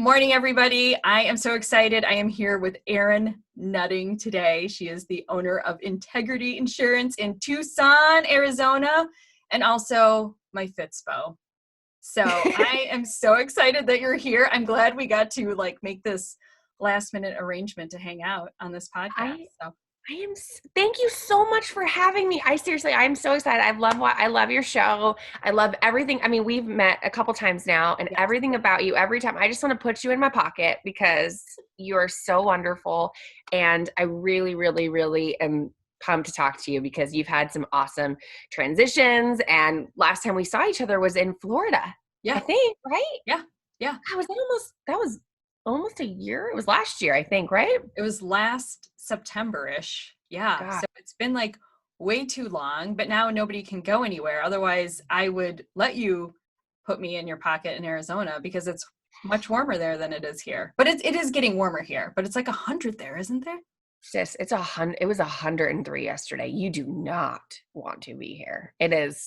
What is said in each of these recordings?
morning, everybody. I am so excited. I am here with Erin Nutting today. She is the owner of Integrity Insurance in Tucson, Arizona, and also my Fitspo. So I am so excited that you're here. I'm glad we got to make this last minute arrangement to hang out on this podcast. Thank you so much for having me. I'm so excited. I love your show. I love everything. I mean, we've met a couple times now and everything about you every time. I just want to put you in my pocket because you're so wonderful. And I really, really, really am pumped to talk to you because you've had some awesome transitions. And last time we saw each other was in Florida. Yeah. I think, right? Yeah. That was almost a year. It was last year, I think, right? It was last September-ish. Yeah. God. So it's been way too long, but now nobody can go anywhere. Otherwise, I would let you put me in your pocket in Arizona because it's much warmer there than it is here. But it is getting warmer here, but it's 100 there, isn't there? Sis, it was 103 yesterday. You do not want to be here. It is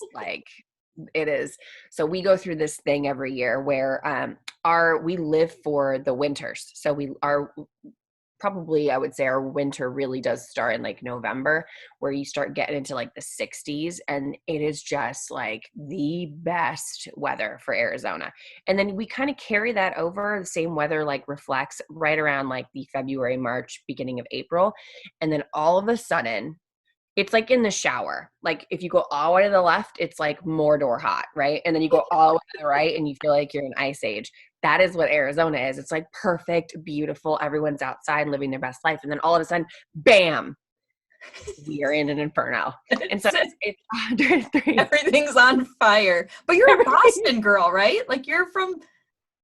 it is. So we go through this thing every year where we live for the winters. So I would say our winter really does start in November, where you start getting into the 60s, and it is just the best weather for Arizona. And then we kind of carry that over. The same weather reflects right around the February, March, beginning of April. And then all of a sudden, it's in the shower. If you go all the way to the left, it's Mordor hot, right? And then you go all the way to the right and you feel like you're in Ice Age. That is what Arizona is. It's perfect, beautiful. Everyone's outside living their best life. And then all of a sudden, bam, we are in an inferno. And so it's 103. Everything's on fire. But you're a Boston girl, right?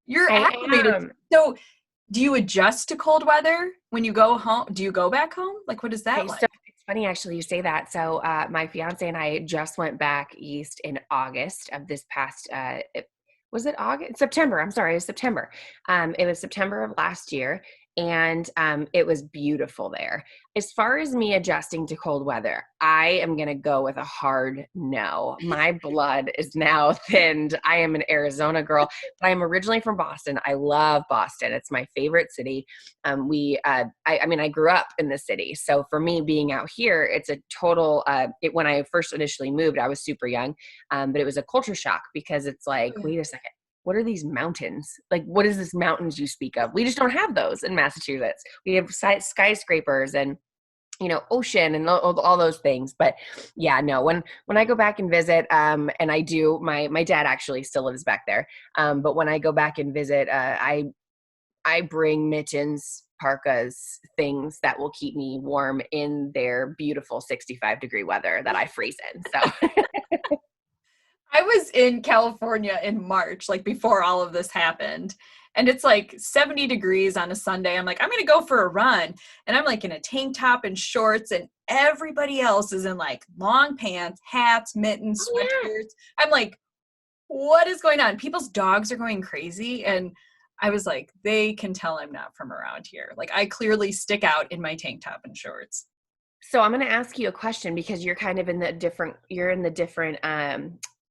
You're acclimated. So do you adjust to cold weather when you go home? Do you go back home? What is that like? So it's funny, actually, you say that. So my fiance and I just went back east in August of this past, was it August? September. I'm sorry. It was September. It was September of last year. And it was beautiful there. As far as me adjusting to cold weather, I am going to go with a hard no. My blood is now thinned. I am an Arizona girl, but I am originally from Boston. I love Boston. It's my favorite city. I grew up in the city. So for me being out here, it's a total, when I first initially moved, I was super young, but it was a culture shock because it's wait a second. What are these mountains? What is this mountains you speak of? We just don't have those in Massachusetts. We have skyscrapers and, ocean and all those things. But yeah, no, when I go back and visit, and I do, my dad actually still lives back there. But when I go back and visit, I bring mittens, parkas, things that will keep me warm in their beautiful 65-degree weather that I freeze in. So I was in California in March, before all of this happened. And it's 70 degrees on a Sunday. I'm I'm going to go for a run. And I'm in a tank top and shorts, and everybody else is in long pants, hats, mittens, sweatshirts. I'm what is going on? People's dogs are going crazy. And I was they can tell I'm not from around here. I clearly stick out in my tank top and shorts. So I'm going to ask you a question because you're kind of in the different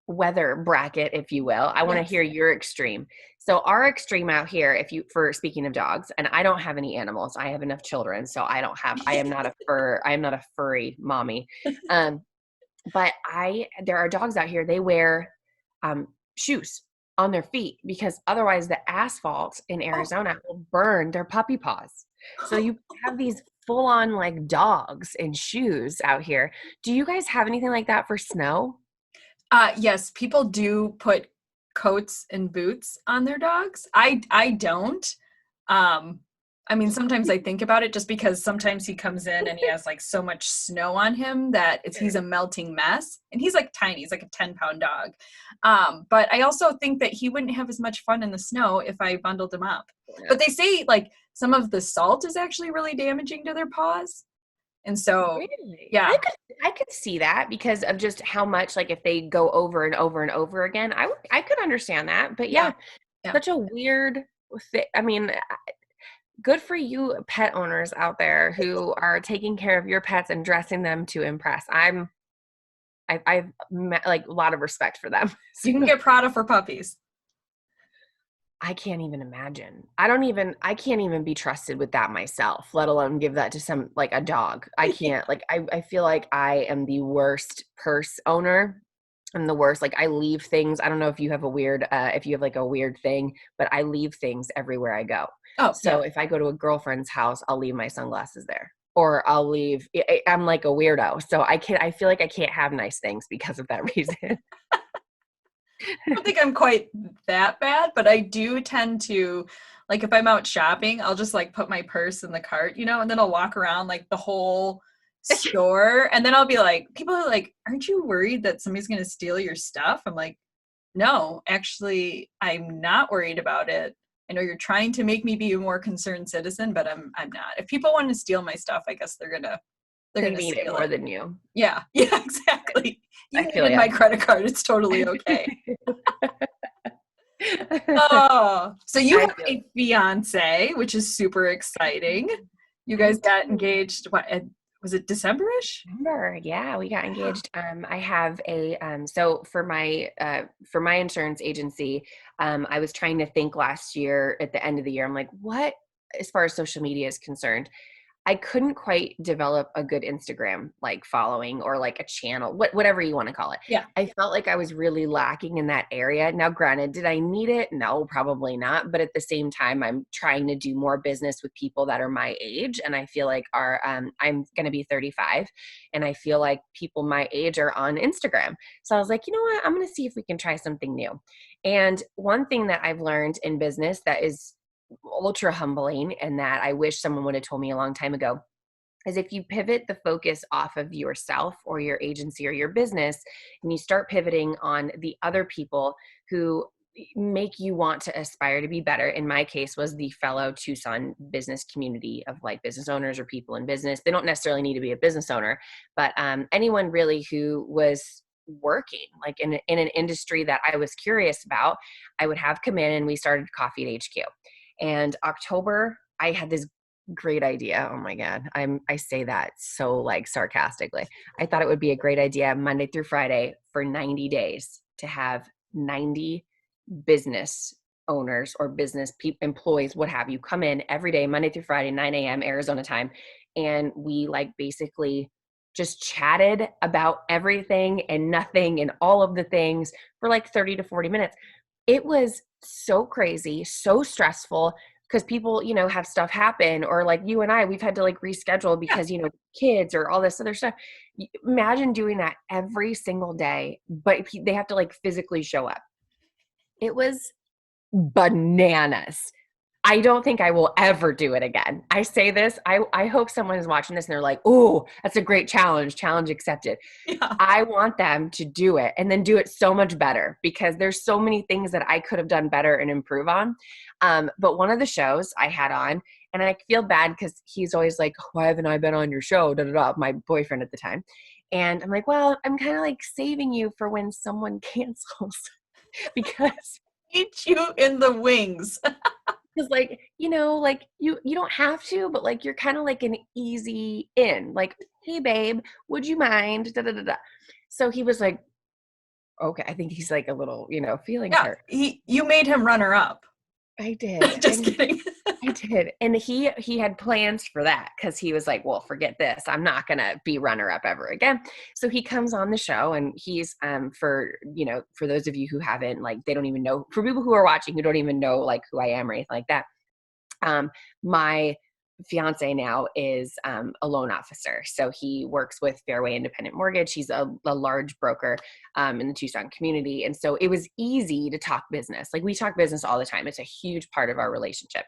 weather bracket, if you will. I want to hear your extreme. So our extreme out here, for speaking of dogs, and I don't have any animals. I have enough children, so I am not a furry mommy. But there are dogs out here, they wear shoes on their feet because otherwise the asphalt in Arizona will burn their puppy paws. So you have these full on dogs in shoes out here. Do you guys have anything like that for snow? Yes, people do put coats and boots on their dogs. I don't. Sometimes I think about it just because sometimes he comes in and he has so much snow on him that he's a melting mess. And he's tiny. He's a 10-pound dog. But I also think that he wouldn't have as much fun in the snow if I bundled him up. Yeah. But they say some of the salt is actually really damaging to their paws. And so, really? Yeah, I could see that because of just how much, if they go over and over and over again, I could understand that. But yeah. Such a weird thing. Good for you pet owners out there who are taking care of your pets and dressing them to impress. I've a lot of respect for them. So you can get Prada for puppies. I can't even imagine. I can't even be trusted with that myself, let alone give that to some, like a dog. I can't, like, I feel like I am the worst purse owner. I'm the worst. Like I leave things. I don't know if you have a weird, if you have like a weird thing, but I leave things everywhere I go. Oh, So yeah. if I go to a girlfriend's house, I'll leave my sunglasses there, or I'll leave, I'm like a weirdo. So I feel like I can't have nice things because of that reason. I don't think I'm quite that bad, but I do tend to, like, if I'm out shopping, I'll just like put my purse in the cart, and then I'll walk around like the whole store. And then I'll be like, people are like, aren't you worried that somebody's going to steal your stuff? I'm like, no, actually, I'm not worried about it. I know you're trying to make me be a more concerned citizen, but I'm not. If people want to steal my stuff, I guess they're They gonna need it steal more it. than you. Yeah, yeah, exactly. You I feel needed ya. my credit card. It's totally okay. Oh, so you I have feel a fiance, which is super exciting. You I guys got do. engaged. Was it December-ish? Remember, yeah, we got engaged. I have a so for my insurance agency, I was trying to think last year at the end of the year. I'm like, what as far as social media is concerned, I couldn't quite develop a good Instagram like following or like a channel, whatever you want to call it. Yeah, I felt like I was really lacking in that area. Now, granted, did I need it? No, probably not. But at the same time, I'm trying to do more business with people that are my age, and I feel like I'm going to be 35, and I feel like people my age are on Instagram. So I was like, you know what? I'm going to see if we can try something new. And one thing that I've learned in business that is ultra humbling and that I wish someone would have told me a long time ago is if you pivot the focus off of yourself or your agency or your business and you start pivoting on the other people who make you want to aspire to be better. In my case was the fellow Tucson business community of like business owners or people in business. They don't necessarily need to be a business owner, but anyone really who was working like in an industry that I was curious about, I would have come in and we started Coffee at HQ. And October, I had this great idea. Oh my God. I say that so like sarcastically. I thought it would be a great idea Monday through Friday for 90 days to have 90 business owners or business employees, what have you, come in every day, Monday through Friday, 9 a.m. Arizona time. And we like basically just chatted about everything and nothing and all of the things for like 30 to 40 minutes. It was so crazy, so stressful because people, have stuff happen or like you and I, we've had to like reschedule yeah. because, kids or all this other stuff. Imagine doing that every single day, but they have to like physically show up. It was bananas. I don't think I will ever do it again. I say this, I hope someone is watching this and they're like, oh, that's a great challenge accepted. Yeah. I want them to do it and then do it so much better because there's so many things that I could have done better and improve on. But one of the shows I had on, and I feel bad because he's always like, why haven't I been on your show? Da, da, da, my boyfriend at the time. And I'm like, well, I'm kind of like saving you for when someone cancels because Eat you in the wings. because like, like you don't have to, but like you're kind of like an easy in. Like, hey babe, would you mind? Da, da, da, da. So he was like, okay, I think he's like a little, feelings Yeah, hurt. you made him runner up. I did. Just kidding. I did. And he had plans for that because he was like, well, forget this. I'm not gonna be runner up ever again. So he comes on the show and he's for those of you who haven't, like, they don't even know, for people who are watching who don't even know like who I am or anything like that. My fiance now is a loan officer. So he works with Fairway Independent Mortgage. He's a large broker in the Tucson community. And so it was easy to talk business. Like we talk business all the time. It's a huge part of our relationship.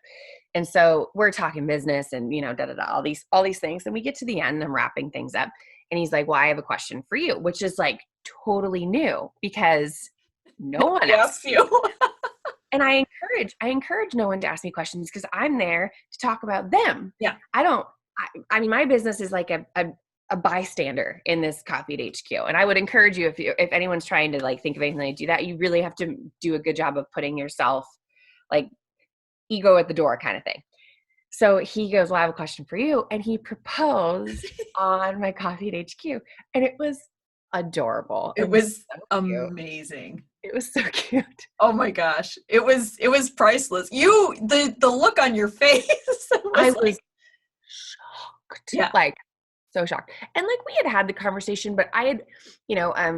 And so we're talking business and, da, da, da, all these things. And we get to the end and I'm wrapping things up. And he's like, well, I have a question for you, which is like totally new because no one asks Yes, you. and I encourage no one to ask me questions because I'm there to talk about them. Yeah. I mean, my business is like a bystander in this Coffee at HQ. And I would encourage you, if anyone's trying to like think of anything to do that, you really have to do a good job of putting yourself like ego at the door kind of thing. So he goes, well, I have a question for you. And he proposed on my Coffee at HQ. And it was adorable It and was so cute. amazing. It was so cute. Oh my gosh. It was priceless. The look on your face I was like, was shocked, yeah. like so shocked. And like we had the conversation, but I had,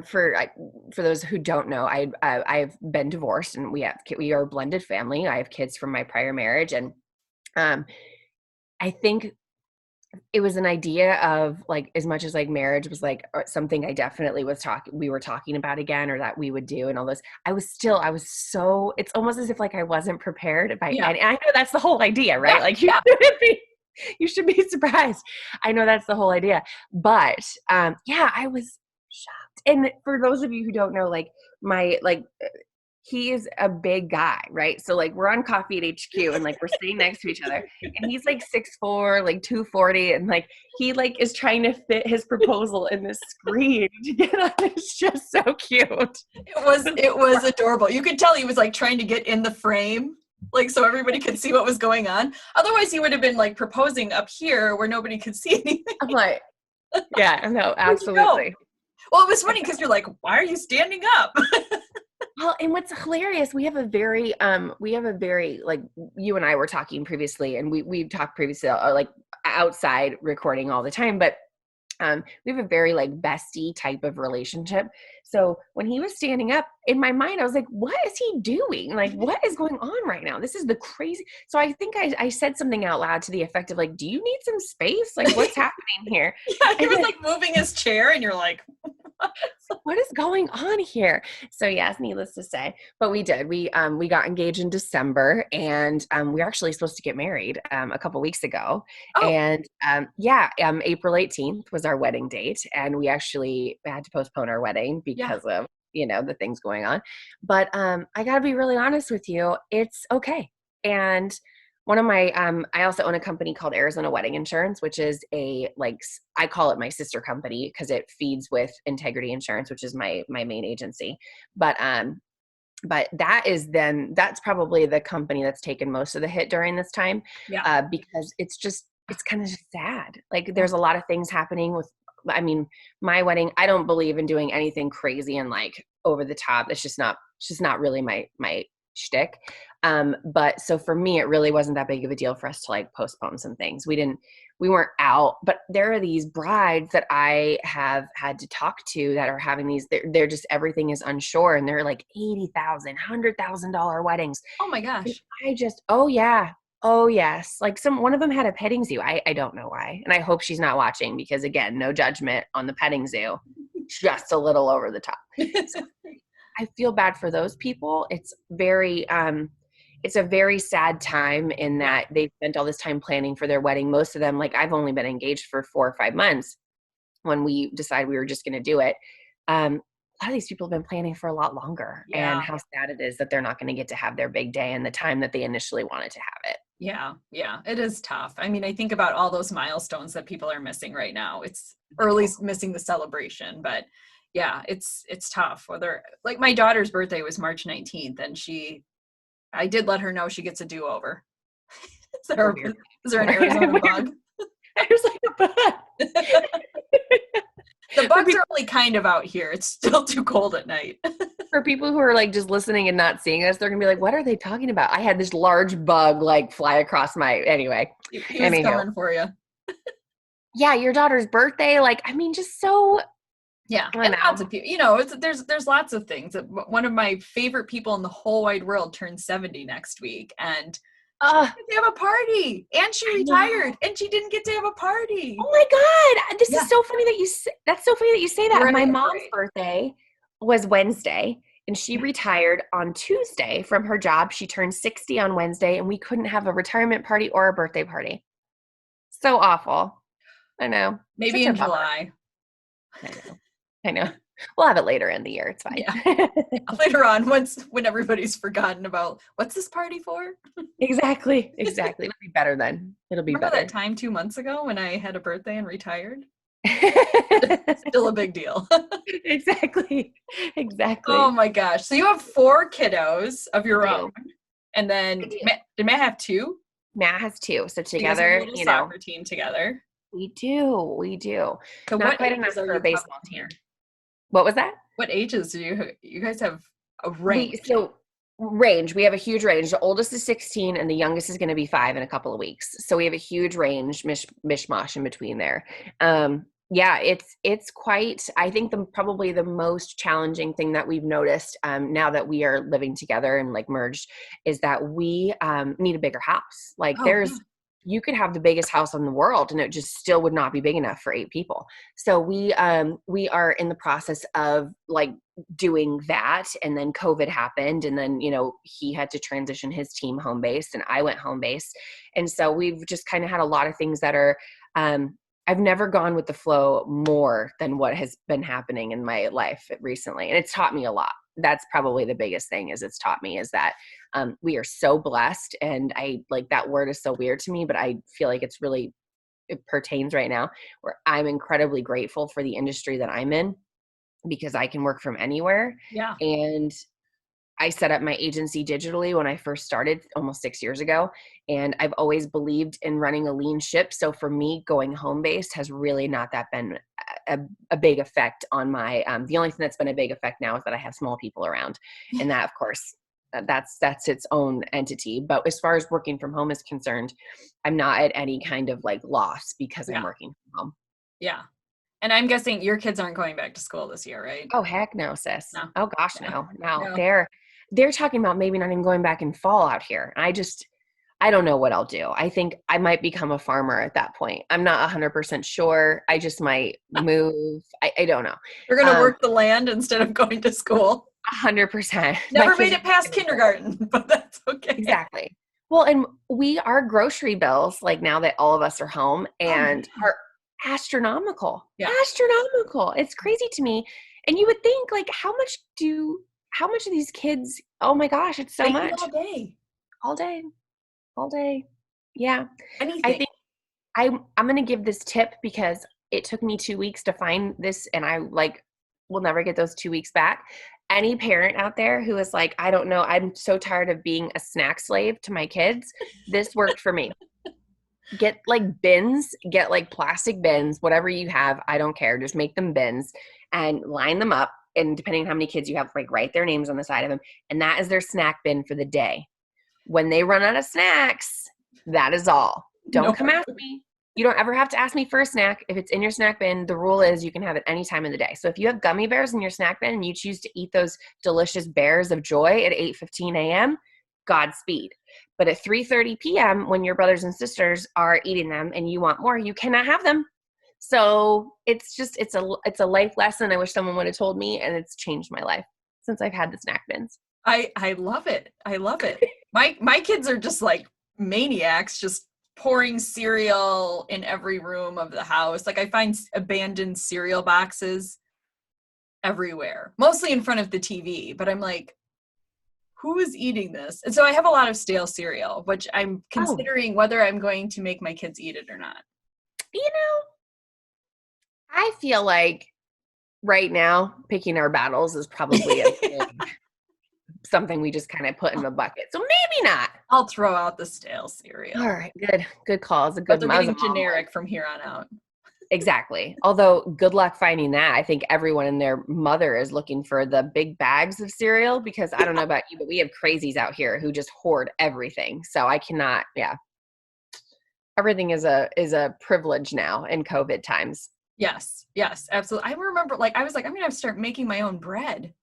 for those who don't know, I've been divorced and we are a blended family. I have kids from my prior marriage, and um, I think it was an idea of like, as much as like marriage was like something I definitely we were talking about again, or that we would do and all this. I was so, it's almost as if like I wasn't prepared by Yeah. any, I know that's the whole idea, Yeah. right? Like Yeah. you should be surprised. I know that's the whole idea, but yeah, I was shocked. And for those of you who don't know, like my, like he is a big guy, right? So like we're on coffee at HQ and like we're sitting next to each other, and he's like 6'4", like 240, and like he like is trying to fit his proposal in this screen to get on. It's just so cute. It was adorable. You could tell he was like trying to get in the frame, like so everybody could see what was going on. Otherwise he would have been like proposing up here where nobody could see anything. I'm like, yeah, no, Where'd you go? absolutely. Well, it was funny because you're like, why are you standing up? Well, and what's hilarious, we have a very, like, you and I were talking previously, and we talked previously, like outside recording all the time, but we have a very like bestie type of relationship. So when he was standing up, in my mind, I was like, what is he doing? Like, what is going on right now? This is the crazy. So I think I said something out loud to the effect of like, do you need some space? Like, what's happening here? Yeah, he And was then, like moving his chair and you're like, what is going on here? So yes, needless to say, but we did. We got engaged in December, and we were actually supposed to get married a couple weeks ago. oh, And April 18th was our wedding date, and we actually had to postpone our wedding yeah, because of the things going on. But I got to be really honest with you, it's okay. And one of my I also own a company called Arizona Wedding Insurance, which is I call it my sister company because it feeds with Integrity Insurance, which is my main agency. But that's probably the company that's taken most of the hit during this time, yeah, because it's kind of just sad. Like yeah. there's a lot of things happening with, I mean, my wedding. I don't believe in doing anything crazy and like over the top. It's just not really my shtick. But so for me, it really wasn't that big of a deal for us to like postpone some things. We weren't out, but there are these brides that I have had to talk to that are having they're just, everything is unsure, and they're like $80,000, $100,000 weddings. Oh my And gosh. oh yeah. Oh yes. Like one of them had a petting zoo. I don't know why. And I hope she's not watching, because again, no judgment on the petting zoo, just a little over the top. So I feel bad for those people. It's a very sad time in Yeah. that they spent all this time planning for their wedding. Most of them, like I've only been engaged for 4 or 5 months when we decided we were just going to do it. A lot of these people have been planning for a lot longer, and Yeah. how sad it is that they're not going to get to have their big day in the time that they initially wanted to have it. Yeah. Yeah. It is tough. I mean, I think about all those milestones that people are missing right now. Or at least missing the celebration, but yeah, it's tough. Whether like my daughter's birthday was March 19th, and I did let her know she gets a do-over. Is So there, weird. is there an Sorry. Arizona bug? I was like, The for bugs people, are only kind of out here. It's still too cold at night. for people who are like just listening and not seeing us, they're gonna be like, what are they talking about? I had this large bug like fly across anyway. He was Anywho. coming for you. Yeah, your daughter's birthday, like, I mean, just so, Yeah, I don't and lots know. of people. There's lots of things. One of my favorite people in the whole wide world turns 70 next week, and she Uh, didn't get to have a party, and she I know. retired, and she didn't get to have a party. Oh my God. This Yeah, is so funny that that's so funny that you say that. right, My mom's right. birthday was Wednesday, and she retired on Tuesday from her job. She turned 60 on Wednesday, and we couldn't have a retirement party or a birthday party. So awful. I know. Maybe Such a in bummer. July. I know. I know. We'll have it later in the year. It's fine. Yeah, later on, when everybody's forgotten about what's this party for. Exactly. Exactly. It'll be better then. It'll be Remember that better. time 2 months ago when I had a birthday and retired? Still a big deal. Exactly. Oh Exactly. my gosh. So you have 4 kiddos of your I own. do. And I then do. Did Matt have two? Matt has two. So So you guys have a together, little soccer team together. we do. We do. So Not what quite enough ages are for a you baseball covering team. here? What was that? What ages do you guys have a We range? so range. We have a huge range. The oldest is 16, and the youngest is going to be 5 in a couple of weeks. So we have a huge range, mishmash in between there. Yeah, it's quite. I think probably the most challenging thing that we've noticed now that we are living together and like merged is that we need a bigger house. Like Oh, yeah. you could have the biggest house in the world, and it just still would not be big enough for 8 people. So we are in the process of like doing that, and then COVID happened, and then he had to transition his team home base and I went home base, and so we've just kind of had a lot of things that are I've never gone with the flow more than what has been happening in my life recently, and it's taught me a lot. That's probably the biggest thing is it's taught me is that we are so blessed, and I like that word is so weird to me, but I feel like it pertains right now, where I'm incredibly grateful for the industry that I'm in because I can work from anywhere. Yeah. And I set up my agency digitally when I first started almost 6 years ago. And I've always believed in running a lean ship. So for me, going home based has really not that been a big effect on my, the only thing that's been a big effect now is that I have small people around. And that, of course, that's its own entity. But as far as working from home is concerned, I'm not at any kind of like loss because I'm Yeah. working from home. Yeah. And I'm guessing your kids aren't going back to school this year, right? Oh, heck no, sis. No. Oh gosh, Yeah. no. No. No. They're talking about maybe not even going back in fall out here. I don't know what I'll do. I think I might become a farmer at that point. I'm not 100% sure. I just might move. I don't know. You're going to work the land instead of going to school. 100%. My Never made kids it past are kindergarten, but that's okay. exactly. Well, and our grocery bills, like now that all of us are home, Oh, and yeah. are astronomical. Yeah. Astronomical. It's crazy to me. And you would think like how much of these kids, oh my gosh, it's so They eat much. all day. All day. All day. Yeah. I Anything. think I'm going to give this tip because it took me 2 weeks to find this, and I like will never get those 2 weeks back. Any parent out there who is like, I don't know, I'm so tired of being a snack slave to my kids. This worked for me. Get like bins, get like plastic bins, whatever you have. I don't care. Just make them bins and line them up. And depending on how many kids you have, like write their names on the side of them. And that is their snack bin for the day. When they run out of snacks, that is all. No. Don't come ask me. You don't ever have to ask me for a snack. If it's in your snack bin, the rule is you can have it any time of the day. So if you have gummy bears in your snack bin and you choose to eat those delicious bears of joy at 8:15 a.m., Godspeed. But at 3:30 p.m., when your brothers and sisters are eating them and you want more, you cannot have them. So it's a life lesson. I wish someone would have told me, and it's changed my life since I've had the snack bins. I love it. I love it. My kids are just like maniacs, just pouring cereal in every room of the house. Like I find abandoned cereal boxes everywhere, mostly in front of the TV, but I'm like, who is eating this? And so I have a lot of stale cereal, which I'm Oh, considering whether I'm going to make my kids eat it or not. you know, I feel like right now picking our battles is probably something we just kind of put in the bucket. So maybe not. I'll throw out the stale cereal. All right, good call. It's a But good they're as a getting mom would. generic from here on out. Exactly. Although good luck finding that. I think everyone and their mother is looking for the big bags of cereal because I don't know about you, but we have crazies out here who just hoard everything. So I cannot, yeah. Everything is a privilege now in COVID times. Yes, yes, absolutely. I remember like I was like, I'm gonna have to start making my own bread.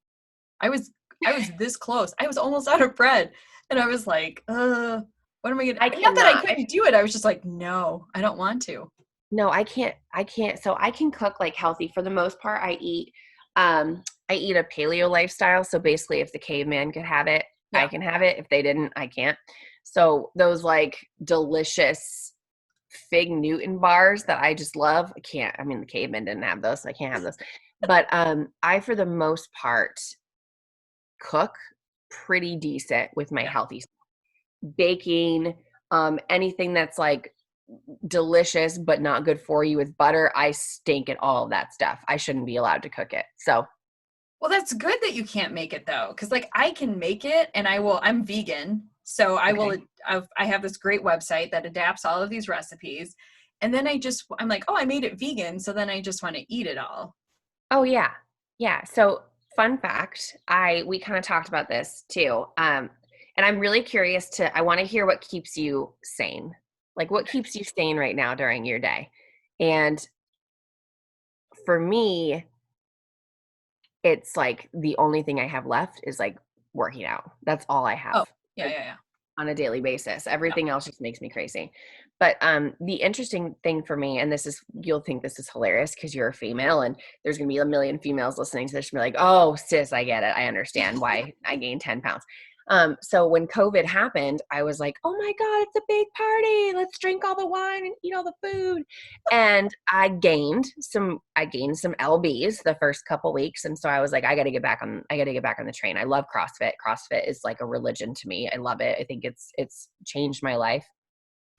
I was I was this close. I was almost out of bread. And I was like, what am I gonna I not that I cannot. couldn't do it. I was just like, no, I don't want to. No, I can't. I can't. So I can cook like healthy for the most part. I eat a paleo lifestyle. So basically if the caveman could have it, I Yeah. can have it. If they didn't, I can't. So those like delicious fig Newton bars that I just love, I can't. I mean, the caveman didn't have those, so I can't have those. But I for the most part cook pretty decent with my Yeah. healthy stuff. Baking, anything that's like delicious but not good for you with butter, I stink at all of that stuff. I shouldn't be allowed to cook it. So, Well, that's good that you can't make it though, because like I can make it, and I'm vegan, so I okay. will. I have this great website that adapts all of these recipes, and then I'm like, oh, I made it vegan, so then I just want to eat it all. Oh yeah. Yeah. So fun fact, we kind of talked about this too. And I'm really curious I want to hear what keeps you sane. Like what keeps you sane right now during your day. And for me, it's like the only thing I have left is like working out. That's all I have. Oh, yeah, Like yeah, yeah. on a daily basis. Yeah. Everything else just makes me crazy. But the interesting thing for me, and you'll think this is hilarious because you're a female, and there's gonna be a million females listening to this and be like, "Oh, sis, I get it. I understand why I gained 10 pounds." So when COVID happened, I was like, "Oh my God, it's a big party! Let's drink all the wine and eat all the food." And I gained some lbs the first couple weeks, and so I was like, I got to get back on the train. I love CrossFit is like a religion to me. I love it. I think it's changed my life,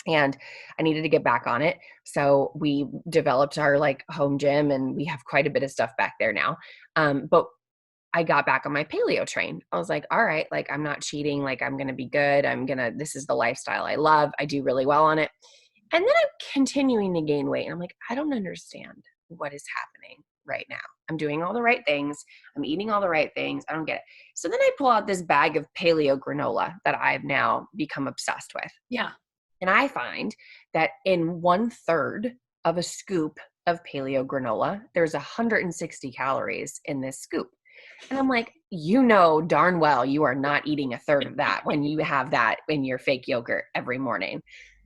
and I needed to get back on it. So we developed our like home gym, and we have quite a bit of stuff back there now. But I got back on my paleo train. I was like, all right, like I'm not cheating, like I'm going to be good. This is the lifestyle I love. I do really well on it. And then I'm continuing to gain weight. And I'm like, I don't understand what is happening right now. I'm doing all the right things. I'm eating all the right things. I don't get it. So then I pull out this bag of paleo granola that I've now become obsessed with. Yeah. And I find that in 1/3 of a scoop of paleo granola, there's 160 calories in this scoop. And I'm like, darn well you are not eating 1/3 of that when you have that in your fake yogurt every morning.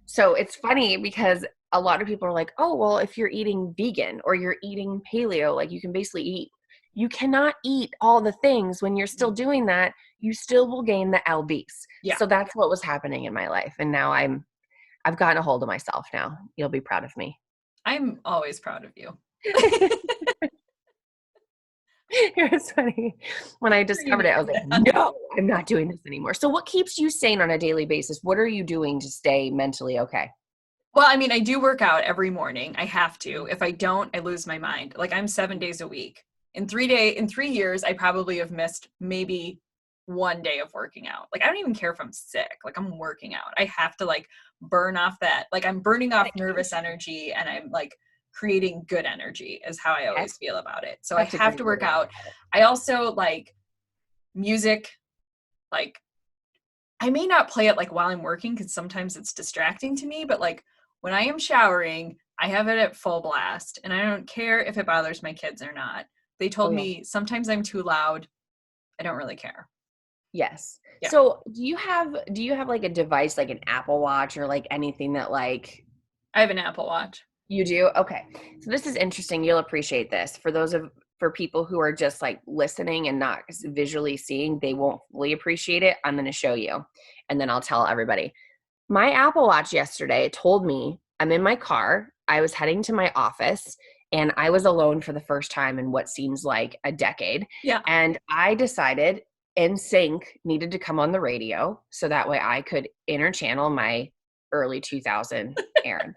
So it's funny because a lot of people are like, oh, well, if you're eating vegan or you're eating paleo, like you cannot eat all the things when you're still doing that. You still will gain the lbs. Yeah. So that's what was happening in my life. And now I've gotten a hold of myself now. You'll be proud of me. I'm always proud of you. It's funny. When I discovered it, I was like, no, I'm not doing this anymore. So what keeps you sane on a daily basis? What are you doing to stay mentally okay? Well, I mean, I do work out every morning. I have to. If I don't, I lose my mind. Like I'm 7 days a week. In 3 years, I probably have missed maybe 1 day of working out. Like I don't even care if I'm sick. Like I'm working out. I have to like burn off that. Like I'm burning off nervous energy, and I'm like creating good energy is how I always feel about it. So I have to work out. I also like music. Like I may not play it like while I'm working because sometimes it's distracting to me, but like when I am showering, I have it at full blast, and I don't care if it bothers my kids or not. They told me sometimes I'm too loud. I don't really care. Yes. Yeah. So do you have like a device, like an Apple Watch or like anything that like I have an Apple Watch. you do? Okay. So this is interesting. You'll appreciate this. For people who are just like listening and not visually seeing, they won't fully appreciate it. I'm going to show you, and then I'll tell everybody. My Apple Watch yesterday told me I'm in my car. I was heading to my office, and I was alone for the first time in what seems like a decade. Yeah. And I decided NSYNC needed to come on the radio so that way I could interchannel my early 2000 Erin.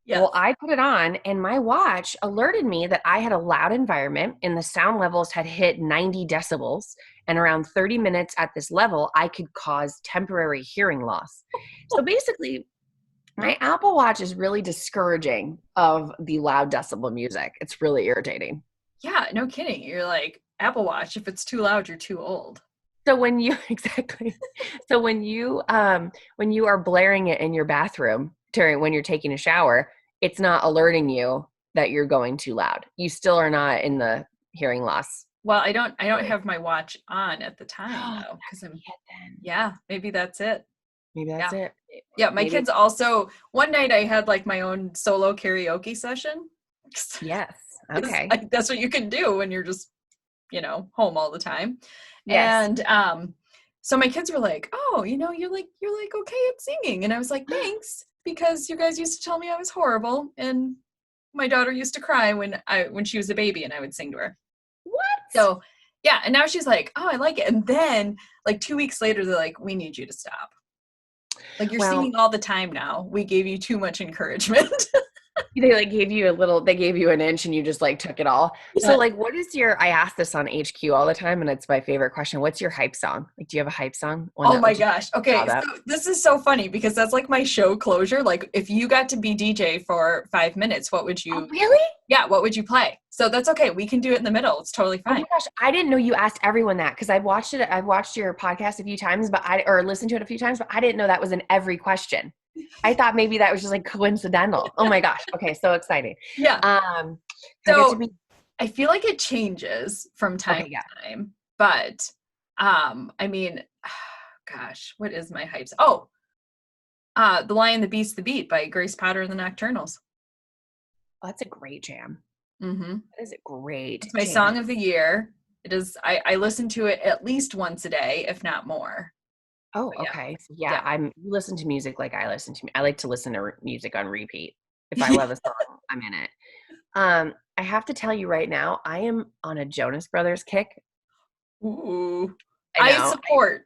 Yes. Well, I put it on, and my watch alerted me that I had a loud environment and the sound levels had hit 90 decibels. And around 30 minutes at this level, I could cause temporary hearing loss. So basically, my Apple Watch is really discouraging of the loud decibel music. It's really irritating. Yeah, no kidding. You're like, Apple Watch, if it's too loud, you're too old. So when you exactly, so when you are blaring it in your bathroom when you're taking a shower, it's not alerting you that you're going too loud. You still are not in the hearing loss. Well, I don't have my watch on at the time though, because yeah, maybe that's it. Maybe that's it. Yeah, my kids also, one night I had like my own solo karaoke session. Yes. Okay. That's what you can do when you're just, home all the time. Yes. And so my kids were like, oh, you're like okay at singing. And I was like, thanks, because you guys used to tell me I was horrible. And my daughter used to cry when she was a baby and I would sing to her. What? So yeah. And now she's like, oh, I like it. And then like 2 weeks later, they're like, we need you to stop. Like you're singing all the time now. We gave you too much encouragement. They gave you an inch and you just like took it all. So Yeah. like, I ask this on HQ all the time and it's my favorite question. What's your hype song? Like, do you have a hype song? One Oh that my just gosh. Okay. out So up? this is so funny because that's like my show closure. Like if you got to be DJ for 5 minutes, Oh, really? what would you play? So that's okay. We can do it in the middle. It's totally Oh my fine. gosh. I didn't know you asked everyone that because I've watched it. I've watched your podcast a few times, or listened to it a few times, but I didn't know that was in every question. I thought maybe that was just like coincidental. Oh my gosh. Okay. So exciting. Yeah. I get to So be, I feel like it changes from time okay. Yeah. to time, but I mean, gosh, what is my hype? Oh, The Lion, the Beast, the Beat by Grace Potter and the Nocturnals. Oh, that's a great jam. Mm-hmm. That is a great It's my jam. song of the year. It is. I listen to it at least once a day, if not more. Oh, But okay. So yeah, yeah, you listen to music like I listen to. I like to listen to music on repeat. If I yeah. love a song, I'm in it. I have to tell you right now, I am on a Jonas Brothers kick. Ooh, I I know. support.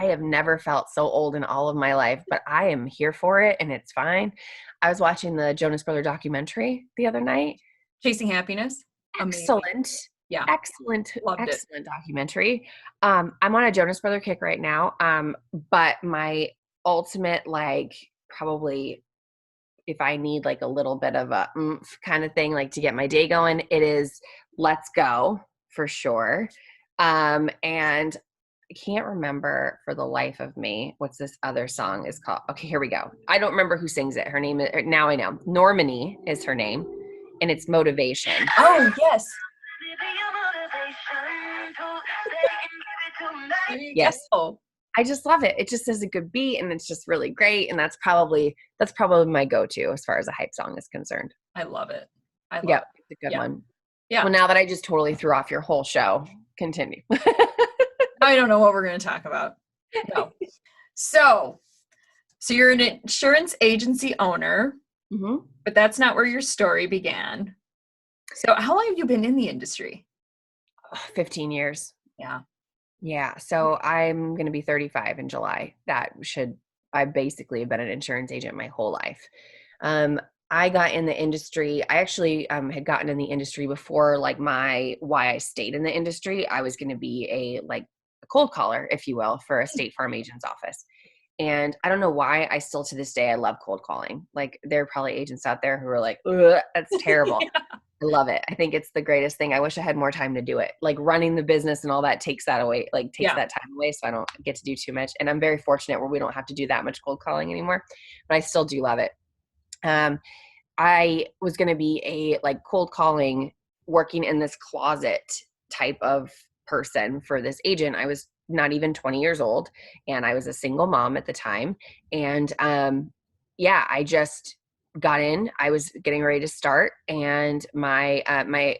I have never felt so old in all of my life, but I am here for it and it's fine. I was watching the Jonas Brother documentary the other night. Chasing Happiness, amazing. Excellent, Yeah, loved it. excellent documentary. I'm on a Jonas Brother kick right now. But my ultimate, like, probably if I need like a little bit of a kind of thing, like to get my day going, it is Let's Go for sure. And I can't remember for the life of me what's this other song is called. Okay, here we go. I don't remember who sings it. Her name is, now I know. Normani is her name, and it's Motivation. Oh yes. There you Yes. go. I just love it. It just has a good beat and it's just really great. And that's probably my go-to as far as a hype song is concerned. I love it. I love Yep, it. it's a good Yeah. one. Yeah. Well, now that I just totally threw off your whole show, continue. I don't know what we're going to talk about. No. So you're an insurance agency owner, Mm-hmm. but that's not where your story began. So how long have you been in the industry? 15 years. Yeah. Yeah. So I'm going to be 35 in July. I basically have been an insurance agent my whole life. I got in the industry. I actually had gotten in the industry before, like why I stayed in the industry. I was going to be a cold caller, if you will, for a State Farm agent's office. And I don't know why I still to this day, I love cold calling. Like there are probably agents out there who are like, ugh, that's terrible. Yeah. I love it. I think it's the greatest thing. I wish I had more time to do it. Like running the business and all that takes that away, takes that time away. So I don't get to do too much. And I'm very fortunate where we don't have to do that much cold calling anymore, but I still do love it. I was going to be a cold calling, working in this closet type of person for this agent. I was not even 20 years old and I was a single mom at the time. And yeah, I just got in. I was getting ready to start, and my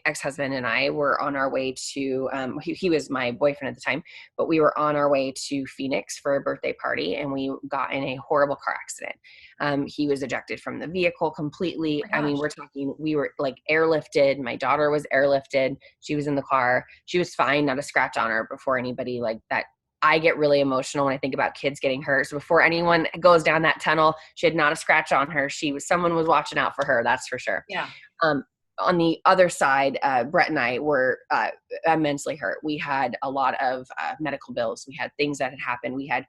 ex-husband and I were on our way to he was my boyfriend at the time, but we were on our way to Phoenix for a birthday party, and we got in a horrible car accident. He was ejected from the vehicle completely. Oh I my mean, gosh. we're talking, we were airlifted. My daughter was airlifted. She was in the car. She was fine, not a scratch on her. Before anybody like that, I get really emotional when I think about kids getting hurt. So before anyone goes down that tunnel, she had not a scratch on her. Someone was watching out for her. That's for sure. Yeah. On the other side, Brett and I were immensely hurt. We had a lot of medical bills. We had things that had happened. We had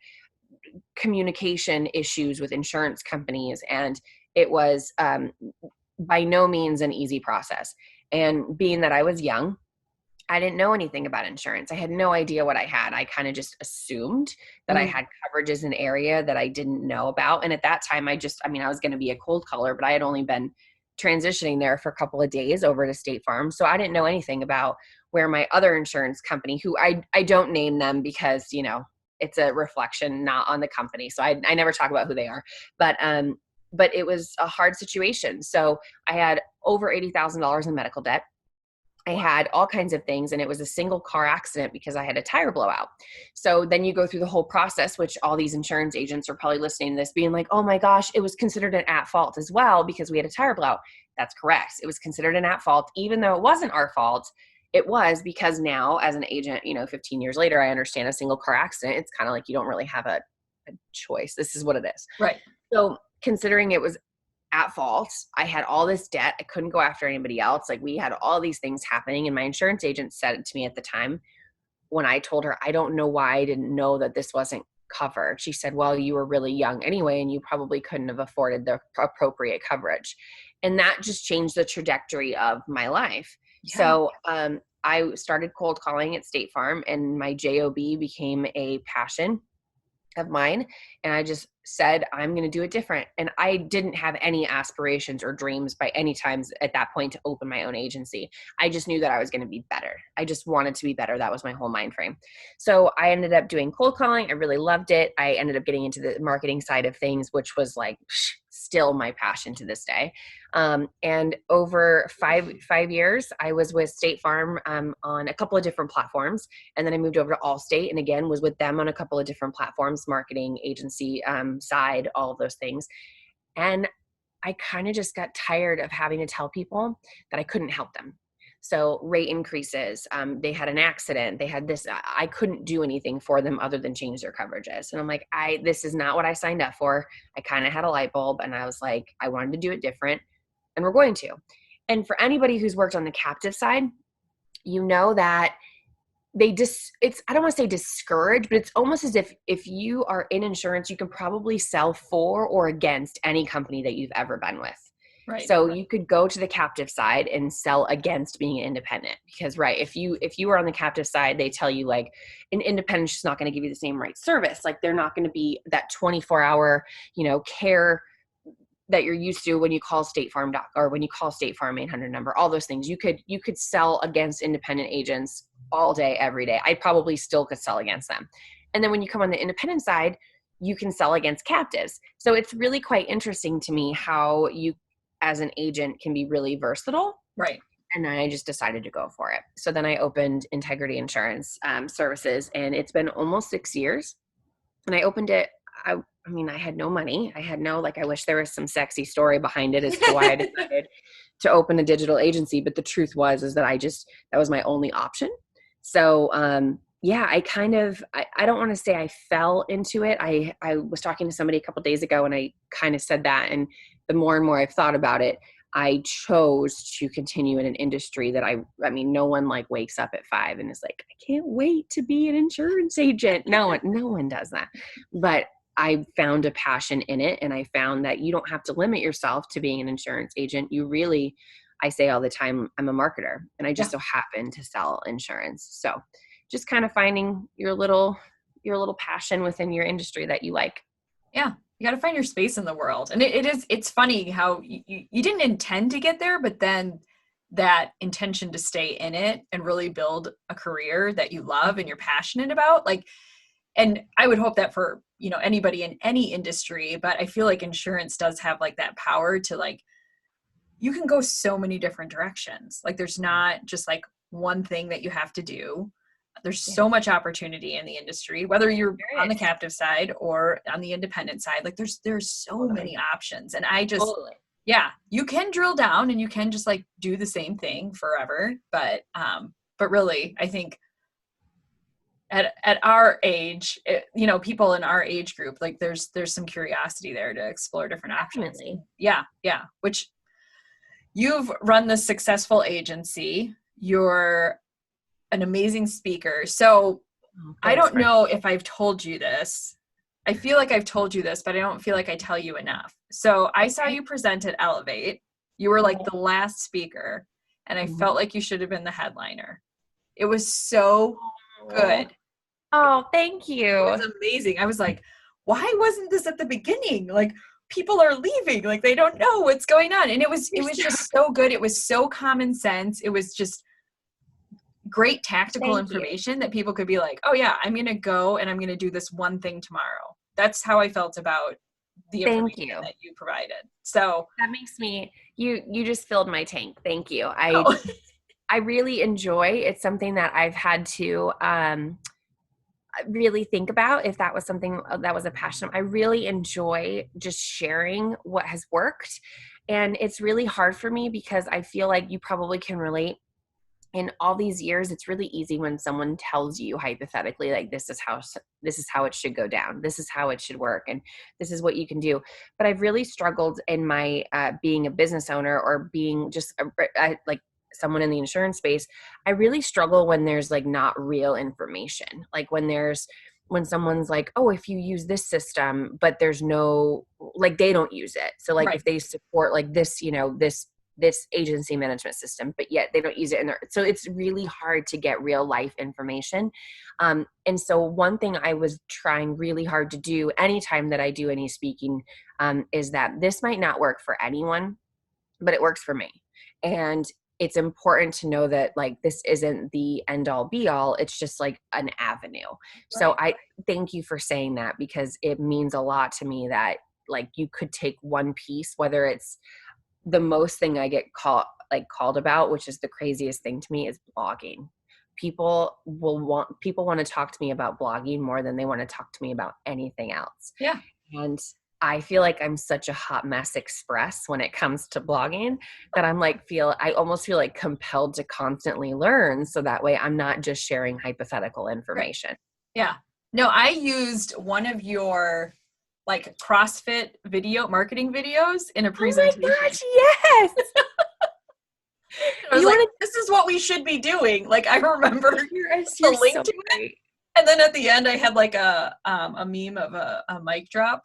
communication issues with insurance companies, and it was by no means an easy process. And being that I was young, I didn't know anything about insurance. I had no idea what I had. I kind of just assumed that I had coverages in an area that I didn't know about. And at that time, I was going to be a cold caller, but I had only been transitioning there for a couple of days over to State Farm. So I didn't know anything about where my other insurance company, who I don't name them because, it's a reflection, not on the company. So I never talk about who they are, but it was a hard situation. So I had over $80,000 in medical debt. I had all kinds of things, and it was a single car accident because I had a tire blowout. So then you go through the whole process, which all these insurance agents are probably listening to this being like, oh my gosh, it was considered an at fault as well because we had a tire blowout. That's correct. It was considered an at fault, even though it wasn't our fault. It was because now as an agent, 15 years later, I understand a single car accident. It's kind of like you don't really have a choice. This is what it is. Right. So considering it was at fault. I had all this debt. I couldn't go after anybody else. Like, we had all these things happening. And my insurance agent said it to me at the time when I told her, I don't know why I didn't know that this wasn't covered. She said, well, you were really young anyway, and you probably couldn't have afforded the appropriate coverage. And that just changed the trajectory of my life. Yeah. So I started cold calling at State Farm, and my JOB became a passion of mine. And I just said, I'm going to do it different. And I didn't have any aspirations or dreams by any times at that point to open my own agency. I just knew that I was going to be better. I just wanted to be better. That was my whole mind frame. So I ended up doing cold calling. I really loved it. I ended up getting into the marketing side of things, which was like still my passion to this day. And over five years, I was with State Farm on a couple of different platforms. And then I moved over to Allstate, and again, was with them on a couple of different platforms, marketing, agency side, all of those things. And I kind of just got tired of having to tell people that I couldn't help them. So rate increases, they had an accident, they had this, I couldn't do anything for them other than change their coverages. And I'm like, this is not what I signed up for. I kind of had a light bulb, and I was like, I wanted to do it different, and we're going to. And for anybody who's worked on the captive side, you know that I don't want to say discourage, but it's almost as if you are in insurance, you can probably sell for or against any company that you've ever been with. Right. So you could go to the captive side and sell against being independent, because if you are on the captive side, they tell you like an independent is not going to give you the same right service. Like, they're not going to be that 24-hour, care that you're used to when you call State Farm or when you call State Farm 800 number, all those things. You could sell against independent agents all day, every day. I probably still could sell against them. And then when you come on the independent side, you can sell against captives. So it's really quite interesting to me how you, as an agent, can be really versatile. Right. And I just decided to go for it. So then I opened Integrity Insurance Services, and it's been almost 6 years. And I opened it, I mean, I had no money. I had no, I wish there was some sexy story behind it as to why I decided to open a digital agency. But the truth is that that was my only option. So, I don't want to say I fell into it. I was talking to somebody a couple of days ago, and I kind of said that. And the more and more I've thought about it, I chose to continue in an industry that I mean, no one wakes up at 5 and is like, I can't wait to be an insurance agent. No one does that. But I found a passion in it, and I found that you don't have to limit yourself to being an insurance agent. You really, I say all the time, I'm a marketer, and I just so happen to sell insurance. So just kind of finding your little passion within your industry that you like. Yeah. You got to find your space in the world. And it's funny how you didn't intend to get there, but then that intention to stay in it and really build a career that you love and you're passionate about. And I would hope that for, anybody in any industry, but I feel like insurance does have that power to you can go so many different directions. There's not just one thing that you have to do. There's so much opportunity in the industry, whether you're on the captive side or on the independent side. There's so many options. And I just, you can drill down and you can just do the same thing forever. But really, I think at our age, people in our age group, there's some curiosity there to explore different options. Definitely. Yeah. Which you've run this successful agency. You're an amazing speaker. So I don't know if I've told you this. I feel like I've told you this, but I don't feel like I tell you enough. So I saw you present at Elevate. You were the last speaker, and I felt like you should have been the headliner. It was so good. Oh, thank you. It was amazing. I was like, why wasn't this at the beginning? People are leaving. They don't know what's going on. And it was just so good. It was so common sense. It was just great tactical information that people could be like, oh yeah, I'm going to go and I'm going to do this one thing tomorrow. That's how I felt about the information that you provided. So that makes me, you just filled my tank. Thank you. I really enjoy, it's something that I've had to, really think about if that was something that was a passion. I really enjoy just sharing what has worked. And it's really hard for me because I feel like you probably can relate. in all these years, it's really easy when someone tells you hypothetically, like, this is how it should go down. This is how it should work. And this is what you can do. But I've really struggled in my being a business owner or being just like someone in the insurance space. I really struggle when there's like not real information. Like when someone's like, oh, if you use this system, but there's no, like, they don't use it. So like Right. if they support like this, this agency management system, but yet they don't use it in there. So it's really hard to get real life information. And so one thing I was trying really hard to do anytime that I do any speaking is that this might not work for anyone, but it works for me. And it's important to know that like this isn't the end all be all. It's just like an avenue. So Right. I thank you for saying that, because it means a lot to me that like you could take one piece, whether it's the most thing I get called about, which is the craziest thing to me, is blogging. People want to talk to me about blogging more than they want to talk to me about anything else. Yeah. And I feel like I'm such a hot mess express when it comes to blogging that I almost feel like compelled to constantly learn. So that way I'm not just sharing hypothetical Right. information. Yeah. No, I used one of your like CrossFit marketing videos in a Oh my presentation. gosh, yes. I was You like, want this is what we should be doing. Like, I remember to hear us? the You're link so to it. great. And then at the end, I had like a meme of a mic drop.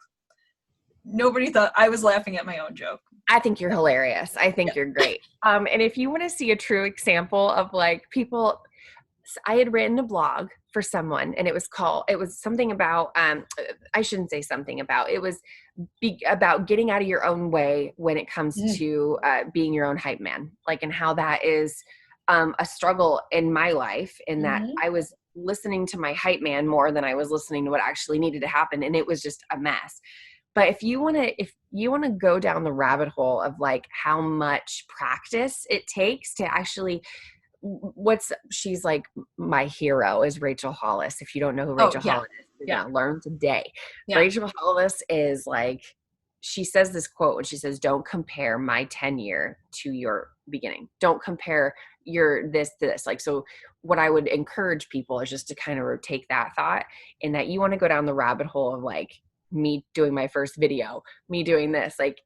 Nobody thought I was laughing at my own joke. I think you're hilarious. I think Yeah. you're great. And if you want to see a true example of like people, I had written a blog for someone and it was something about, I shouldn't say something about, it was about getting out of your own way when it comes Mm. to being your own hype man, like, and how that is a struggle in my life, in that Mm-hmm. I was listening to my hype man more than I was listening to what actually needed to happen. And it was just a mess. But if you want to go down the rabbit hole of like how much practice it takes to actually, she's like my hero is Rachel Hollis. If you don't know who Oh, Rachel yeah. Hollis is, you're Yeah. going to learn today. Yeah. Rachel Hollis is like, she says this quote when she says, don't compare my tenure to your beginning. Don't compare your this to this. Like, so what I would encourage people is just to kind of take that thought, in that you want to go down the rabbit hole of like me doing my first video, me doing this, like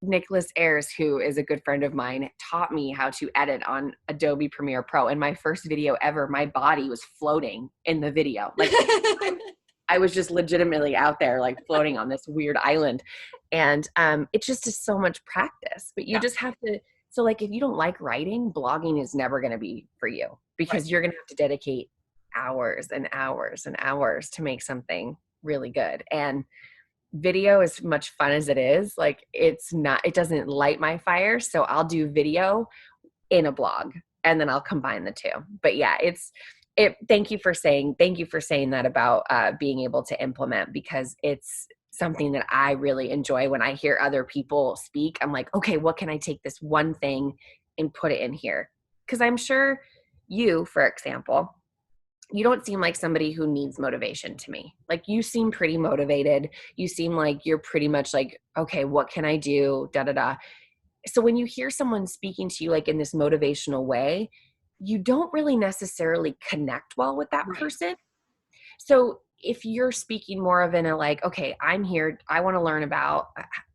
Nicholas Ayers, who is a good friend of mine, taught me how to edit on Adobe Premiere Pro. And my first video ever, my body was floating in the video. Like I was just legitimately out there, like floating on this weird island. And it just is so much practice, but you Yeah. just have to. So like, if you don't like writing, blogging is never going to be for you, because Right. you're going to have to dedicate hours and hours and hours to make something really good. And video, as much fun as it is, like it doesn't light my fire. So I'll do video in a blog and then I'll combine the two. But yeah, thank you for saying that about being able to implement, because it's something that I really enjoy. When I hear other people speak, I'm like, okay, what can I take this one thing and put it in here? Because I'm sure you, for example, you don't seem like somebody who needs motivation to me. Like, you seem pretty motivated. You seem like you're pretty much like, okay, what can I do? Da, da, da. So when you hear someone speaking to you like in this motivational way, you don't really necessarily connect well with that Right. person. So if you're speaking more of in a like, okay, I'm here, I want to learn about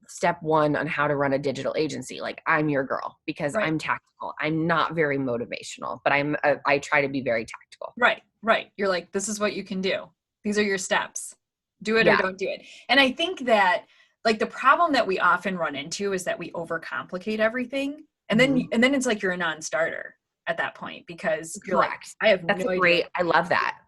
step one on how to run a digital agency. Like, I'm your girl, because Right. I'm tactical. I'm not very motivational, but I try to be very tactical. Right. Right. You're like, this is what you can do. These are your steps. Do it or Yeah. don't do it. And I think that like the problem that we often run into is that we overcomplicate everything. And then Mhm. it's like you're a non-starter at that point, because you're like, Correct. I have That's no idea. I love that.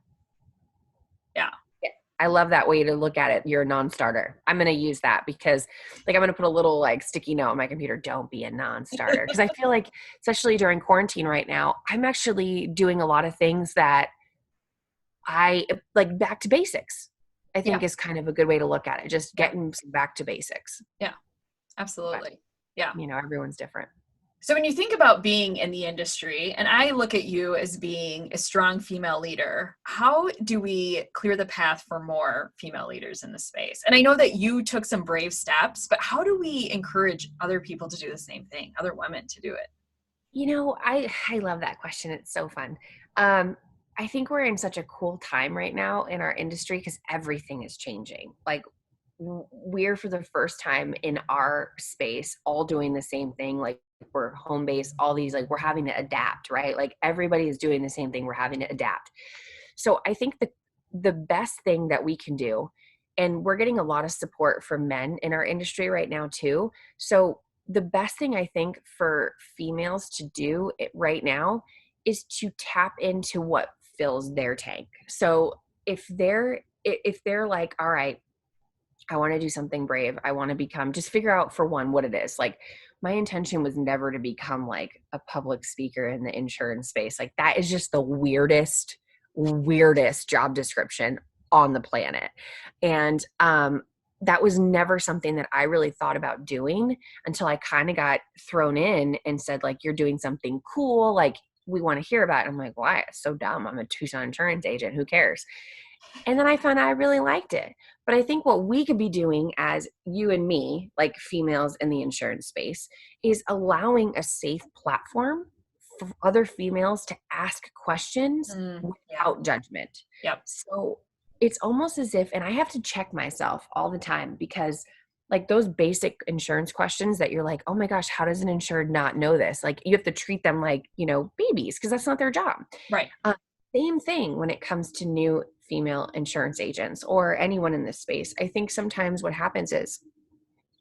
Yeah. Yeah. I love that way to look at it. You're a non-starter. I'm going to use that, because like, I'm going to put a little like sticky note on my computer. Don't be a non-starter. Because I feel like, especially during quarantine right now, I'm actually doing a lot of things that I like back to basics, I Yeah. think is kind of a good way to look at it. Just Yeah. getting back to basics. Yeah. But, Absolutely. Yeah. everyone's different. So when you think about being in the industry, and I look at you as being a strong female leader, how do we clear the path for more female leaders in the space? And I know that you took some brave steps, but how do we encourage other people to do the same thing, other women to do it? I love that question. It's so fun. Um, I think we're in such a cool time right now in our industry because everything is changing. Like we're for the first time in our space all doing the same thing. Like we're home based, all these, like we're having to adapt, right? Like everybody is doing the same thing. We're having to adapt. So I think the best thing that we can do, and we're getting a lot of support from men in our industry right now too. So the best thing I think for females to do right now is to tap into what fills their tank. So if they're like, all right, I want to do something brave. I want to become, just figure out for one what it is. Like my intention was never to become like a public speaker in the insurance space. Like that is just the weirdest job description on the planet. And that was never something that I really thought about doing until I kind of got thrown in and said, like, you're doing something cool. Like we want to hear about it. I'm like, why? It's so dumb. I'm a Tucson insurance agent. Who cares? And then I found out I really liked it. But I think what we could be doing as you and me, like females in the insurance space, is allowing a safe platform for other females to ask questions Yeah. without judgment. Yep. So it's almost as if, and I have to check myself all the time because like those basic insurance questions that you're like, oh my gosh, how does an insured not know this? Like you have to treat them like, babies because that's not their job. Right. Uh, Same thing when it comes to new female insurance agents or anyone in this space. I think sometimes what happens is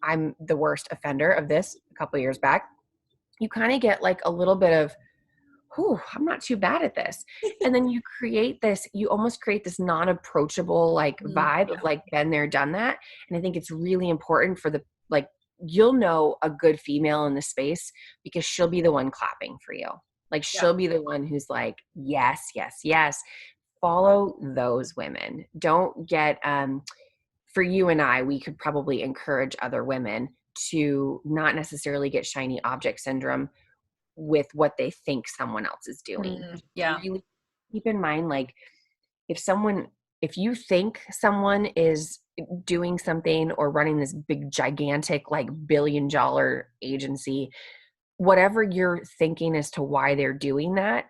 I'm the worst offender of this a couple of years back. You kind of get like a little bit of, whew, I'm not too bad at this. And then you almost create this non-approachable like vibe of Yeah. like been there, done that. And I think it's really important for like, you'll know a good female in the space because she'll be the one clapping for you. Like Yeah. she'll be the one who's like, yes, yes, yes. Follow those women. Don't get, for you and I, we could probably encourage other women to not necessarily get shiny object syndrome with what they think someone else is doing. Yeah. Really keep in mind, like if you think someone is doing something or running this big, gigantic, like $1 billion agency, whatever you're thinking as to why they're doing that,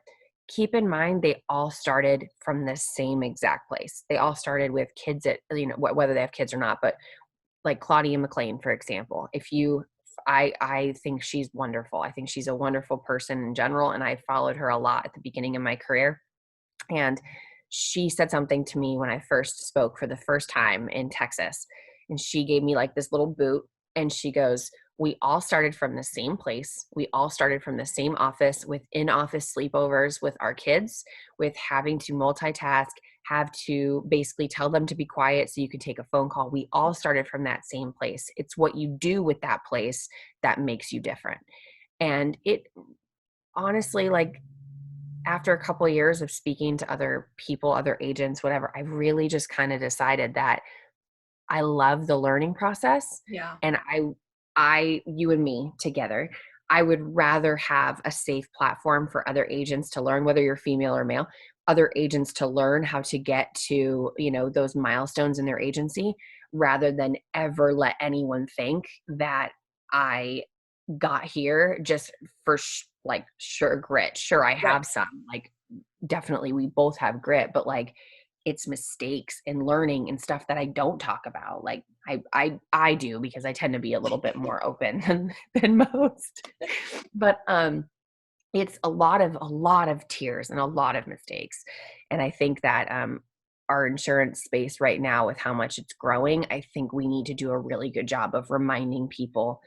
keep in mind they all started from the same exact place. They all started with kids at, whether they have kids or not, but like Claudia McLean, for example. I think she's wonderful. I think she's a wonderful person in general. And I followed her a lot at the beginning of my career. And she said something to me when I first spoke for the first time in Texas. And she gave me like this little boot and she goes, we all started from the same place. We all started from the same office with in-office sleepovers with our kids, with having to multitask, have to basically tell them to be quiet so you could take a phone call. We all started from that same place. It's what you do with that place that makes you different. And it honestly, like after a couple of years of speaking to other people, other agents, whatever, I really just kind of decided that I love the learning process. Yeah. And you and me together, I would rather have a safe platform for other agents to learn, whether you're female or male, other agents to learn how to get to, those milestones in their agency rather than ever let anyone think that I got here just for like sure grit. Sure, I Right. have some, like definitely we both have grit, but like it's mistakes and learning and stuff that I don't talk about. Like I do because I tend to be a little bit more open than most. But it's a lot of tears and a lot of mistakes. And I think that our insurance space right now with how much it's growing, I think we need to do a really good job of reminding people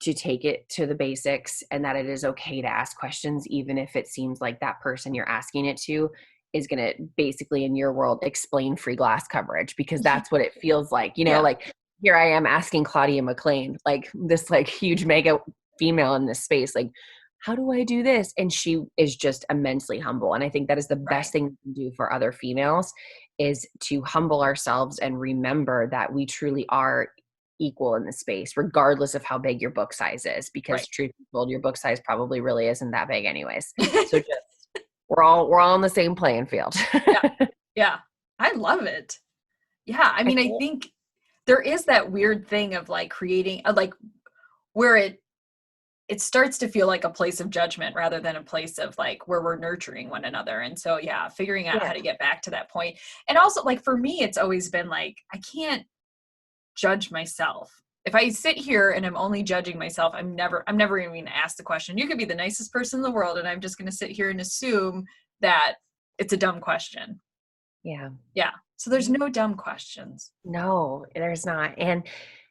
to take it to the basics and that it is okay to ask questions, even if it seems like that person you're asking it to is going to basically in your world explain free glass coverage because that's what it feels like, Yeah. like here I am asking Claudia McLean, like this like huge mega female in this space, like, how do I do this? And she is just immensely humble. And I think that is the Right. best thing we can do for other females is to humble ourselves and remember that we truly are equal in the space, regardless of how big your book size is, because Right. truth be told, your book size probably really isn't that big anyways. So just, we're all on the same playing field. Yeah. Yeah. I love it. Yeah. I mean, I think there is that weird thing of like creating like where it starts to feel like a place of judgment rather than a place of like where we're nurturing one another. And so, yeah, figuring out Yeah. how to get back to that point. And also, like, for me, it's always been like, I can't judge myself. If I sit here and I'm only judging myself, I'm never even going to ask the question. You could be the nicest person in the world, and I'm just going to sit here and assume that it's a dumb question. Yeah. Yeah. So there's no dumb questions. No, there's not. And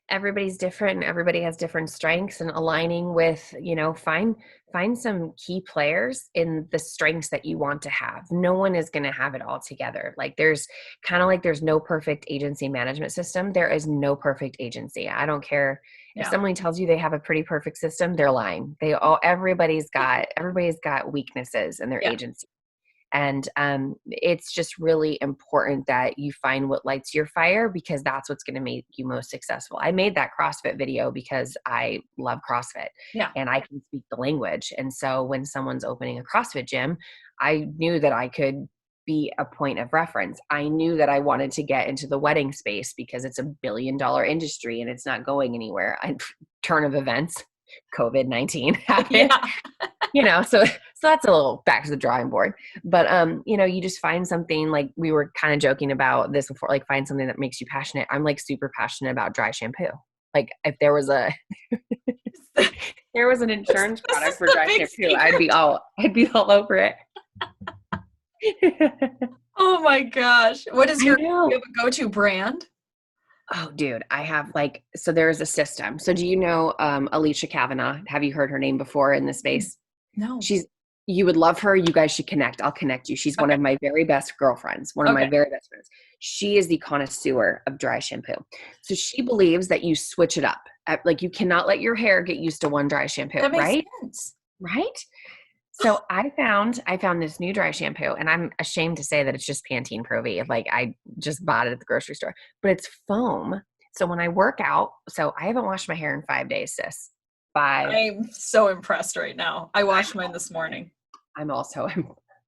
everybody's different and everybody has different strengths, and aligning with, find some key players in the strengths that you want to have. No one is going to have it all together. Like there's no perfect agency management system. There is no perfect agency. I don't care if Yeah. someone tells you they have a pretty perfect system, they're lying. Everybody's got weaknesses in their Yeah. agency. And it's just really important that you find what lights your fire, because that's what's going to make you most successful. I made that CrossFit video because I love CrossFit Yeah. and I can speak the language. And so when someone's opening a CrossFit gym, I knew that I could be a point of reference. I knew that I wanted to get into the wedding space because it's $1 billion industry and it's not going anywhere. Turn of events, COVID-19 happened. Yeah. So that's a little back to the drawing board. But you just find something, like we were kind of joking about this before, like find something that makes you passionate. I'm like super passionate about dry shampoo. Like if there was an insurance This is product for the dry big shampoo, secret. I'd be all over it. Oh my gosh. What is I you know. have a go-to brand? Oh, dude, I have so there is a system. So do you know Alicia Kavanagh? Have you heard her name before in this space? No. You would love her. You guys should connect. I'll connect you. She's one Okay. of my very best girlfriends, one of my Okay. very best friends. She is the connoisseur of dry shampoo. So she believes that you switch it up. Like you cannot let your hair get used to one dry shampoo, That makes right? sense. Right? So I found this new dry shampoo, and I'm ashamed to say that it's just Pantene Pro V. Like I just bought it at the grocery store, but it's foam. So when I work out, so I haven't washed my hair in 5 days, sis. 5. I'm so impressed right now. I washed mine this morning. I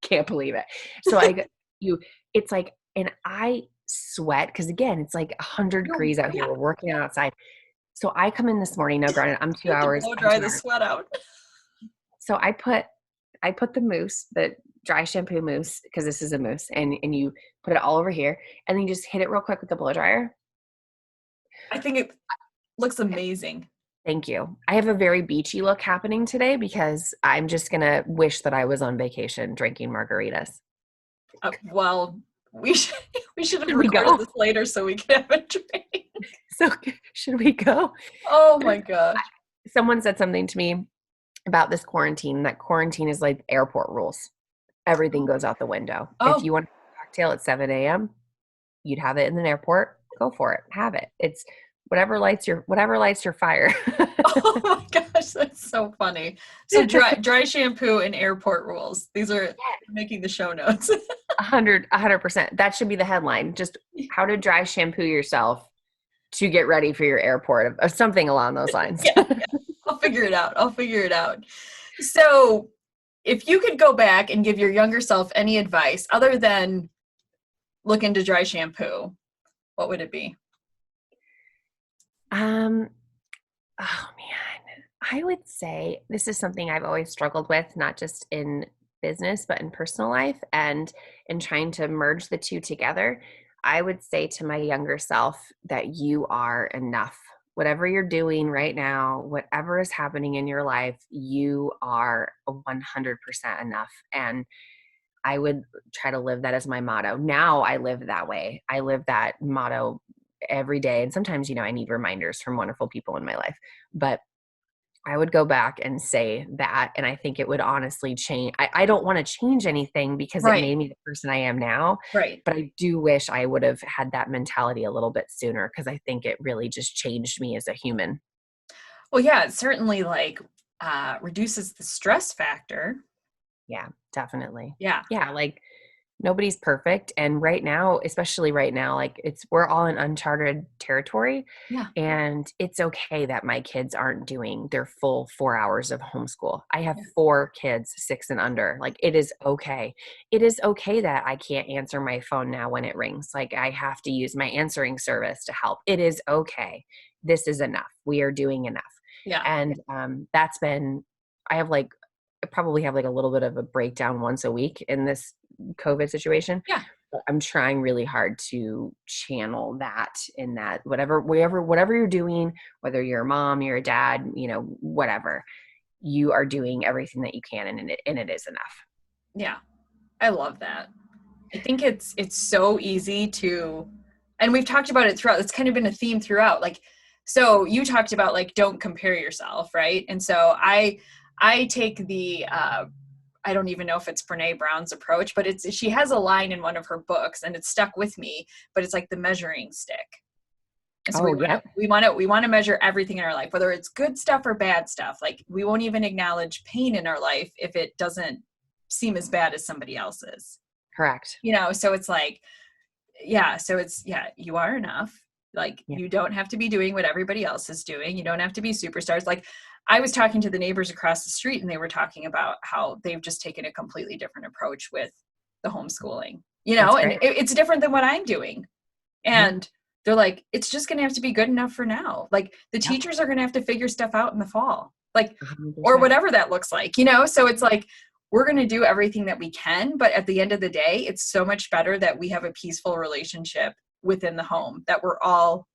can't believe it. So it's like, and I sweat because again, it's like 100 degrees out here. Yeah. We're working outside. So I come in this morning. Now, granted, I'm You have to blow dry 2 the hours. sweat out. So I put the dry shampoo mousse, because this is a mousse, and you put it all over here, and then you just hit it real quick with the blow dryer. I think it looks amazing. Thank you. I have a very beachy look happening today because I'm just gonna wish that I was on vacation drinking margaritas. Well, we should have Should we recorded go? this later so we could have a drink. So should we go? Oh my gosh. Someone said something to me about this quarantine, that quarantine is like airport rules. Everything goes out the window. If Oh, you want a cocktail at 7 a.m., you'd have it in an airport. Go for it. Have it. It's whatever lights your fire. oh my gosh, that's so funny. So dry shampoo and airport rules. These are making the show notes. 100%. That should be the headline. Just how to dry shampoo yourself to get ready for your airport, or something along those lines. Yeah. I'll figure it out. So if you could go back and give your younger self any advice other than look into dry shampoo, what would it be? Um, oh man, I would say this is something I've always struggled with, not just in business, but in personal life, and in trying to merge the two together. I would say to my younger self that you are enough. Whatever you're doing right now, whatever is happening in your life, you are 100% enough. And I would try to live that as my motto. Now I live that way. I live that motto every day. And sometimes, I need reminders from wonderful people in my life. But I would go back and say that. And I think it would honestly change. I don't want to change anything because it Right. made me the person I am now. Right. But I do wish I would have had that mentality a little bit sooner, because I think it really just changed me as a human. Well, yeah, it certainly reduces the stress factor. Yeah, definitely. Yeah. Yeah, like nobody's perfect. And right now, especially right now, like we're all in uncharted territory. Yeah. And it's okay that my kids aren't doing their full 4 hours of homeschool. I have Yeah. 4 kids, 6 and under. Like it is okay. It is okay that I can't answer my phone now when it rings. Like I have to use my answering service to help. It is okay. This is enough. We are doing enough. Yeah. And that's been, I have like, I probably have like a little bit of a breakdown once a week in this COVID situation. Yeah. But I'm trying really hard to channel that in that whatever you're doing, whether you're a mom, you're a dad, whatever, you are doing everything that you can, and it is enough. Yeah. I love that. I think it's so easy to, and we've talked about it throughout. It's kind of been a theme throughout. Like, so you talked about like, don't compare yourself. Right. And so I take the, I don't even know if it's Brene Brown's approach, but she has a line in one of her books and it's stuck with me, but it's like the measuring stick. And so Oh, yep. we want to measure everything in our life, whether it's good stuff or bad stuff. Like we won't even acknowledge pain in our life if it doesn't seem as bad as somebody else's. Correct. So it's like, you are enough. Like Yeah. you don't have to be doing what everybody else is doing. You don't have to be superstars. Like I was talking to the neighbors across the street and they were talking about how they've just taken a completely different approach with the homeschooling, That's and great. it's different than what I'm doing. Mhm. And they're like, it's just going to have to be good enough for now. Like the Yep. teachers are going to have to figure stuff out in the fall, like, 100%. or whatever that looks like, so it's like, we're going to do everything that we can. But at the end of the day, it's so much better that we have a peaceful relationship within the home that we're all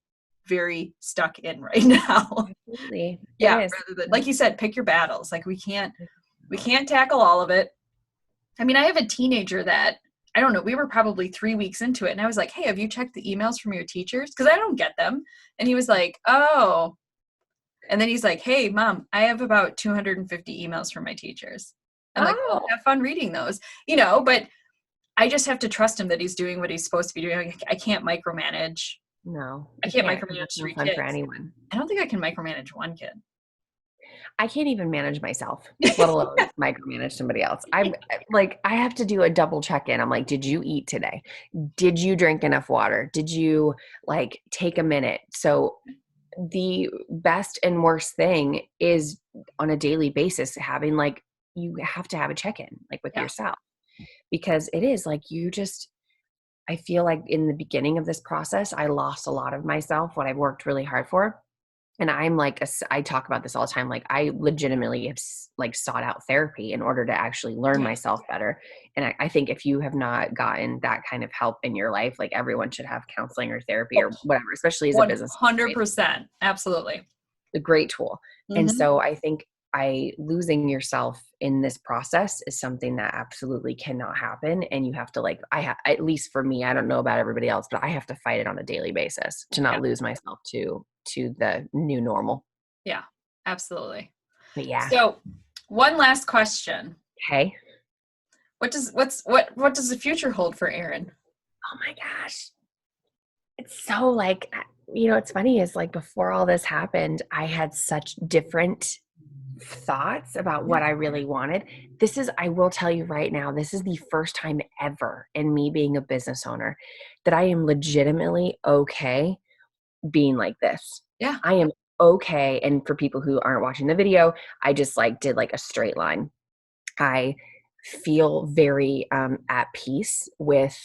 very stuck in right now. Absolutely. It Yeah. is. Rather than, like you said, pick your battles. Like we can't tackle all of it. I mean, I have a teenager that, I don't know, we were probably 3 weeks into it. And I was like, hey, have you checked the emails from your teachers? Because I don't get them. And he was like, oh. And then he's like, hey, Mom, I have about 250 emails from my teachers. I'm like, well, Oh, have fun reading those, but I just have to trust him that he's doing what he's supposed to be doing. Like, I can't micromanage. no, I you can't can't, 'cause micromanage that's no three fun for kids. anyone. I don't think I can micromanage one kid. I can't even manage myself, let alone micromanage somebody else. I'm like, I have to do a double check-in. I'm like, did you eat today? Did you drink enough water? Did you like take a minute? So the best and worst thing is on a daily basis having like, you have to have a check-in like with Yeah. yourself, because it is like I feel like in the beginning of this process, I lost a lot of myself, what I've worked really hard for. And I'm like, I talk about this all the time. Like I legitimately have like sought out therapy in order to actually learn Yeah. myself better. And I think if you have not gotten that kind of help in your life, like everyone should have counseling or therapy or whatever, especially as a business. 100%. Absolutely. A great tool. And Mm-hmm. so I think losing yourself in this process is something that absolutely cannot happen. And you have to like, at least for me, I don't know about everybody else, but I have to fight it on a daily basis to not lose myself to the new normal. Yeah, absolutely. But yeah. So one last question. Okay. What does the future hold for Erin? Oh my gosh. It's so like, what's funny is like before all this happened, I had such different thoughts about what I really wanted. I will tell you right now, this is the first time ever in me being a business owner that I am legitimately okay being like this. Yeah. I am okay. And for people who aren't watching the video, I just like did like a straight line. I feel very at peace with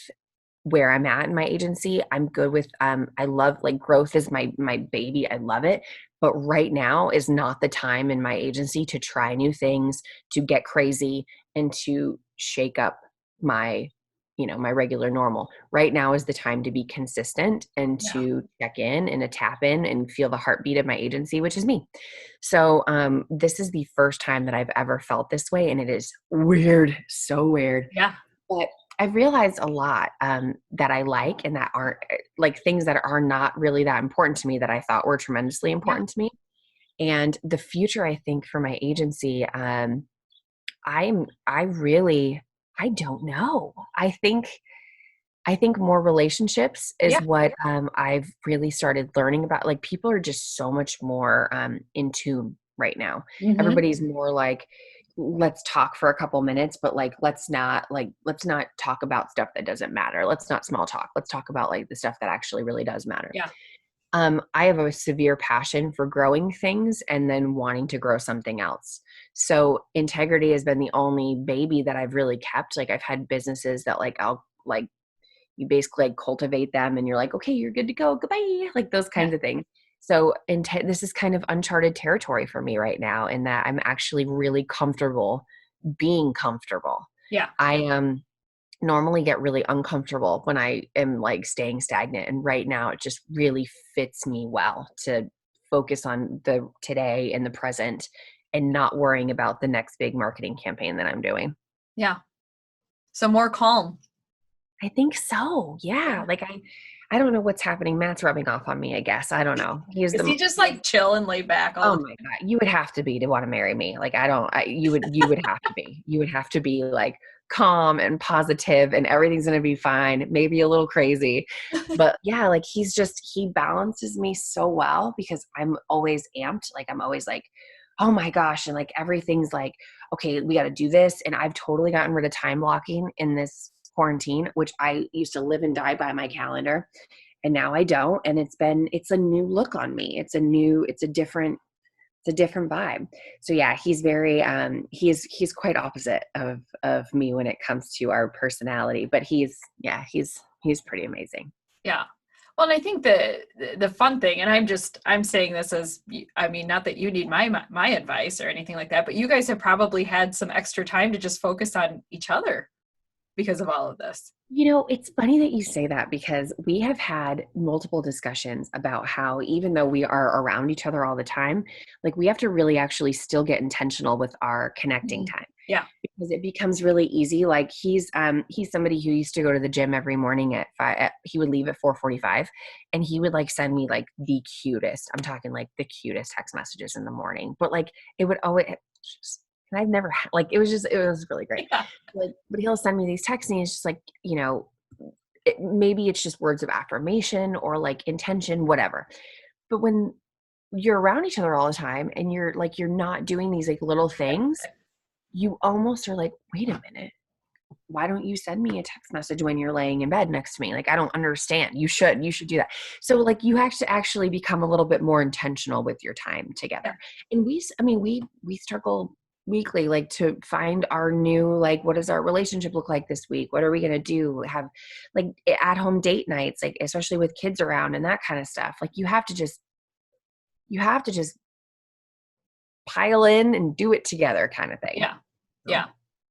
where I'm at in my agency. I'm good with I love like growth is my baby. I love it. But right now is not the time in my agency to try new things, to get crazy, and to shake up my my regular normal. Right now is the time to be consistent and to check in and to tap in and feel the heartbeat of my agency, which is me. So this is the first time that I've ever felt this way, and it is weird, so weird. Yeah. But I've realized a lot that I like and that aren't like things that are not really that important to me that I thought were tremendously important to me. And the future, I think, for my agency, I don't know. I think more relationships is Yeah. what I've really started learning about. Like people are just so much more in tune right now. Mm-hmm. Everybody's more like, let's talk for a couple minutes, but like let's not talk about stuff that doesn't matter. Let's not small talk. Let's talk about like the stuff that actually really does matter. Yeah. I have a severe passion for growing things and then wanting to grow something else. So integrity has been the only baby that I've really kept. Like I've had businesses that like I'll like you basically like cultivate them and you're like, okay, you're good to go. Goodbye. Like those kinds of things. So this is kind of uncharted territory for me right now, in that I'm actually really comfortable being comfortable. Yeah. I normally get really uncomfortable when I am like staying stagnant. And right now it just really fits me well to focus on the today and the present and not worrying about the next big marketing campaign that I'm doing. Yeah. So more calm. I think so. Yeah. Like I don't know what's happening. Matt's rubbing off on me, I guess. I don't know. Is he just like chill and laid back all Oh the my time? God. You would have to be to want to marry me. Like you would have to be. You would have to be like calm and positive and everything's going to be fine. Maybe a little crazy. But yeah, like he balances me so well because I'm always amped. Like I'm always like, oh my gosh. And like everything's like, okay, we got to do this. And I've totally gotten rid of time blocking in this quarantine, which I used to live and die by my calendar. And now I don't. And it's a new look on me. It's a different vibe. So yeah, he's very, he's quite opposite of me when it comes to our personality, but he's pretty amazing. Yeah. Well, and I think the fun thing, and I'm saying this as, I mean, not that you need my advice or anything like that, but you guys have probably had some extra time to just focus on each other because of all of this. You know, it's funny that you say that because we have had multiple discussions about how even though we are around each other all the time, like we have to really actually still get intentional with our connecting time. Yeah. Because it becomes really easy. Like he's somebody who used to go to the gym every morning at 5. He would leave at 4:45, and he would like send me like the cutest. I'm talking like the cutest text messages in the morning. But like it would always. And I've never like it was really great. Yeah. Like, but he'll send me these texts, and it's just like, you know, maybe it's just words of affirmation or like intention, whatever. But when you're around each other all the time and you're not doing these like little things, you almost are like, wait a minute, why don't you send me a text message when you're laying in bed next to me? Like, I don't understand. You should do that. So like you have to actually become a little bit more intentional with your time together. And we struggle weekly, like to find our new, like, what does our relationship look like this week? What are we going to do? Have like at home date nights, like especially with kids around and that kind of stuff. Like you have to just pile in and do it together kind of thing. Yeah. So Yeah.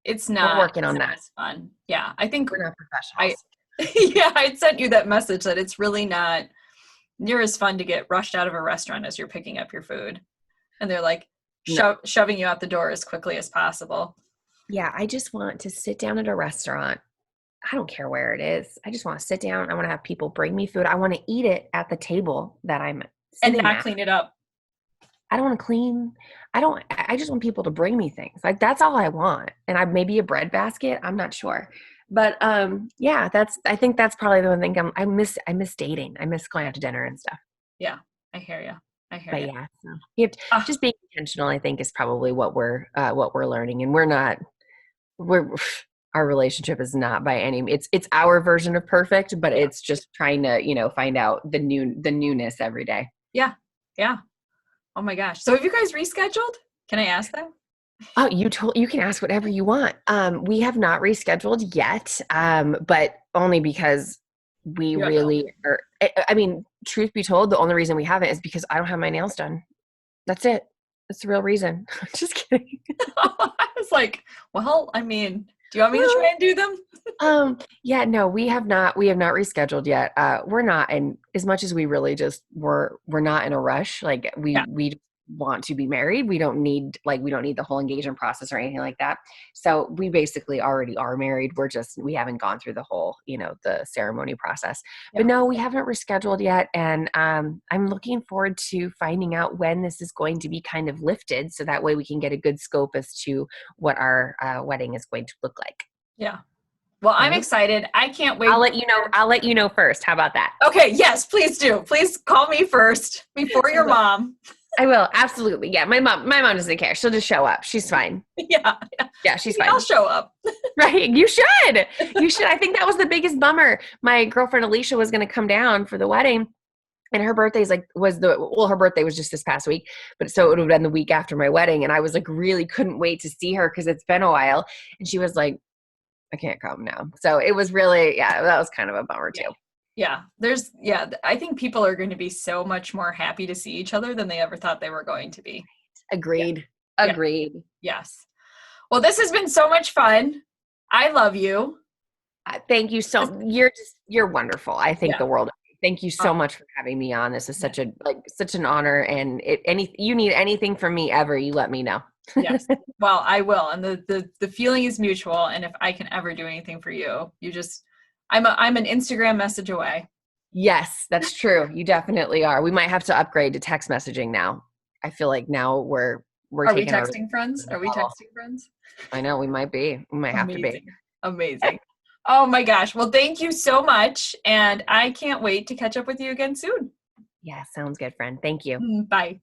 It's we're working on that. As fun. Yeah. I think we're not professionals. I sent you that message that it's really not near as fun to get rushed out of a restaurant as you're picking up your food. And they're like shoving you out the door as quickly as possible. Yeah. I just want to sit down at a restaurant. I don't care where it is. I just want to sit down. I want to have people bring me food. I want to eat it at the table that I'm sitting and not at. Clean it up. I don't want to clean. I just want people to bring me things. Like that's all I want. And maybe a bread basket. I'm not sure. But yeah, I think that's probably the one thing I miss dating. I miss going out to dinner and stuff. Yeah, I hear you. But yeah, so you have to, just being intentional, I think, is probably what we're learning. And our relationship is not by any means, it's our version of perfect, but it's just trying to, find out the newness every day. Yeah. Yeah. Oh my gosh. So have you guys rescheduled? Can I ask that? Oh, you can ask whatever you want. We have not rescheduled yet, but only because we really are. I mean, truth be told, the only reason we haven't is because I don't have my nails done. That's it. That's the real reason. Just kidding. I was like, well, I mean, do you want me to try and do them? Yeah, no, we have not rescheduled yet. We're not, and as much as we really just we're not in a rush. Like we want to be married. We don't need the whole engagement process or anything like that. So we basically already are married. We haven't gone through the whole, the ceremony process. Yeah. But no, we haven't rescheduled yet. And I'm looking forward to finding out when this is going to be kind of lifted. So that way we can get a good scope as to what our wedding is going to look like. Yeah. Well, I'm excited. I can't wait. I'll let you know first. How about that? Okay. Yes, please do. Please call me first before your mom. I will. Absolutely. Yeah. My mom doesn't care. She'll just show up. She's fine. Yeah. Yeah. She's fine. I'll show up. Right. You should. I think that was the biggest bummer. My girlfriend Alicia was going to come down for the wedding, and her birthday's her birthday was just this past week, but so it would have been the week after my wedding. And I was like, really couldn't wait to see her because it's been a while. And she was like, I can't come now. So it was really, that was kind of a bummer too. Yeah, I think people are going to be so much more happy to see each other than they ever thought they were going to be. Yeah. Agreed. Yeah. Agreed. Yes. Well, this has been so much fun. I love you. Thank you you're wonderful. I think Yeah. the world of you. Thank you so much for having me on. This is Yeah. such an honor, and you need anything from me ever, you let me know. Yes. Well, I will. And the feeling is mutual. And if I can ever do anything for you, I'm an Instagram message away. Yes, that's true. You definitely are. We might have to upgrade to text messaging now. I feel like now we're Are we taking our texting friends? Are we level. texting friends? I know we might be. We might have to be. Amazing. Amazing. Oh my gosh. Well, thank you so much. And I can't wait to catch up with you again soon. Yeah, sounds good, friend. Thank you. Bye.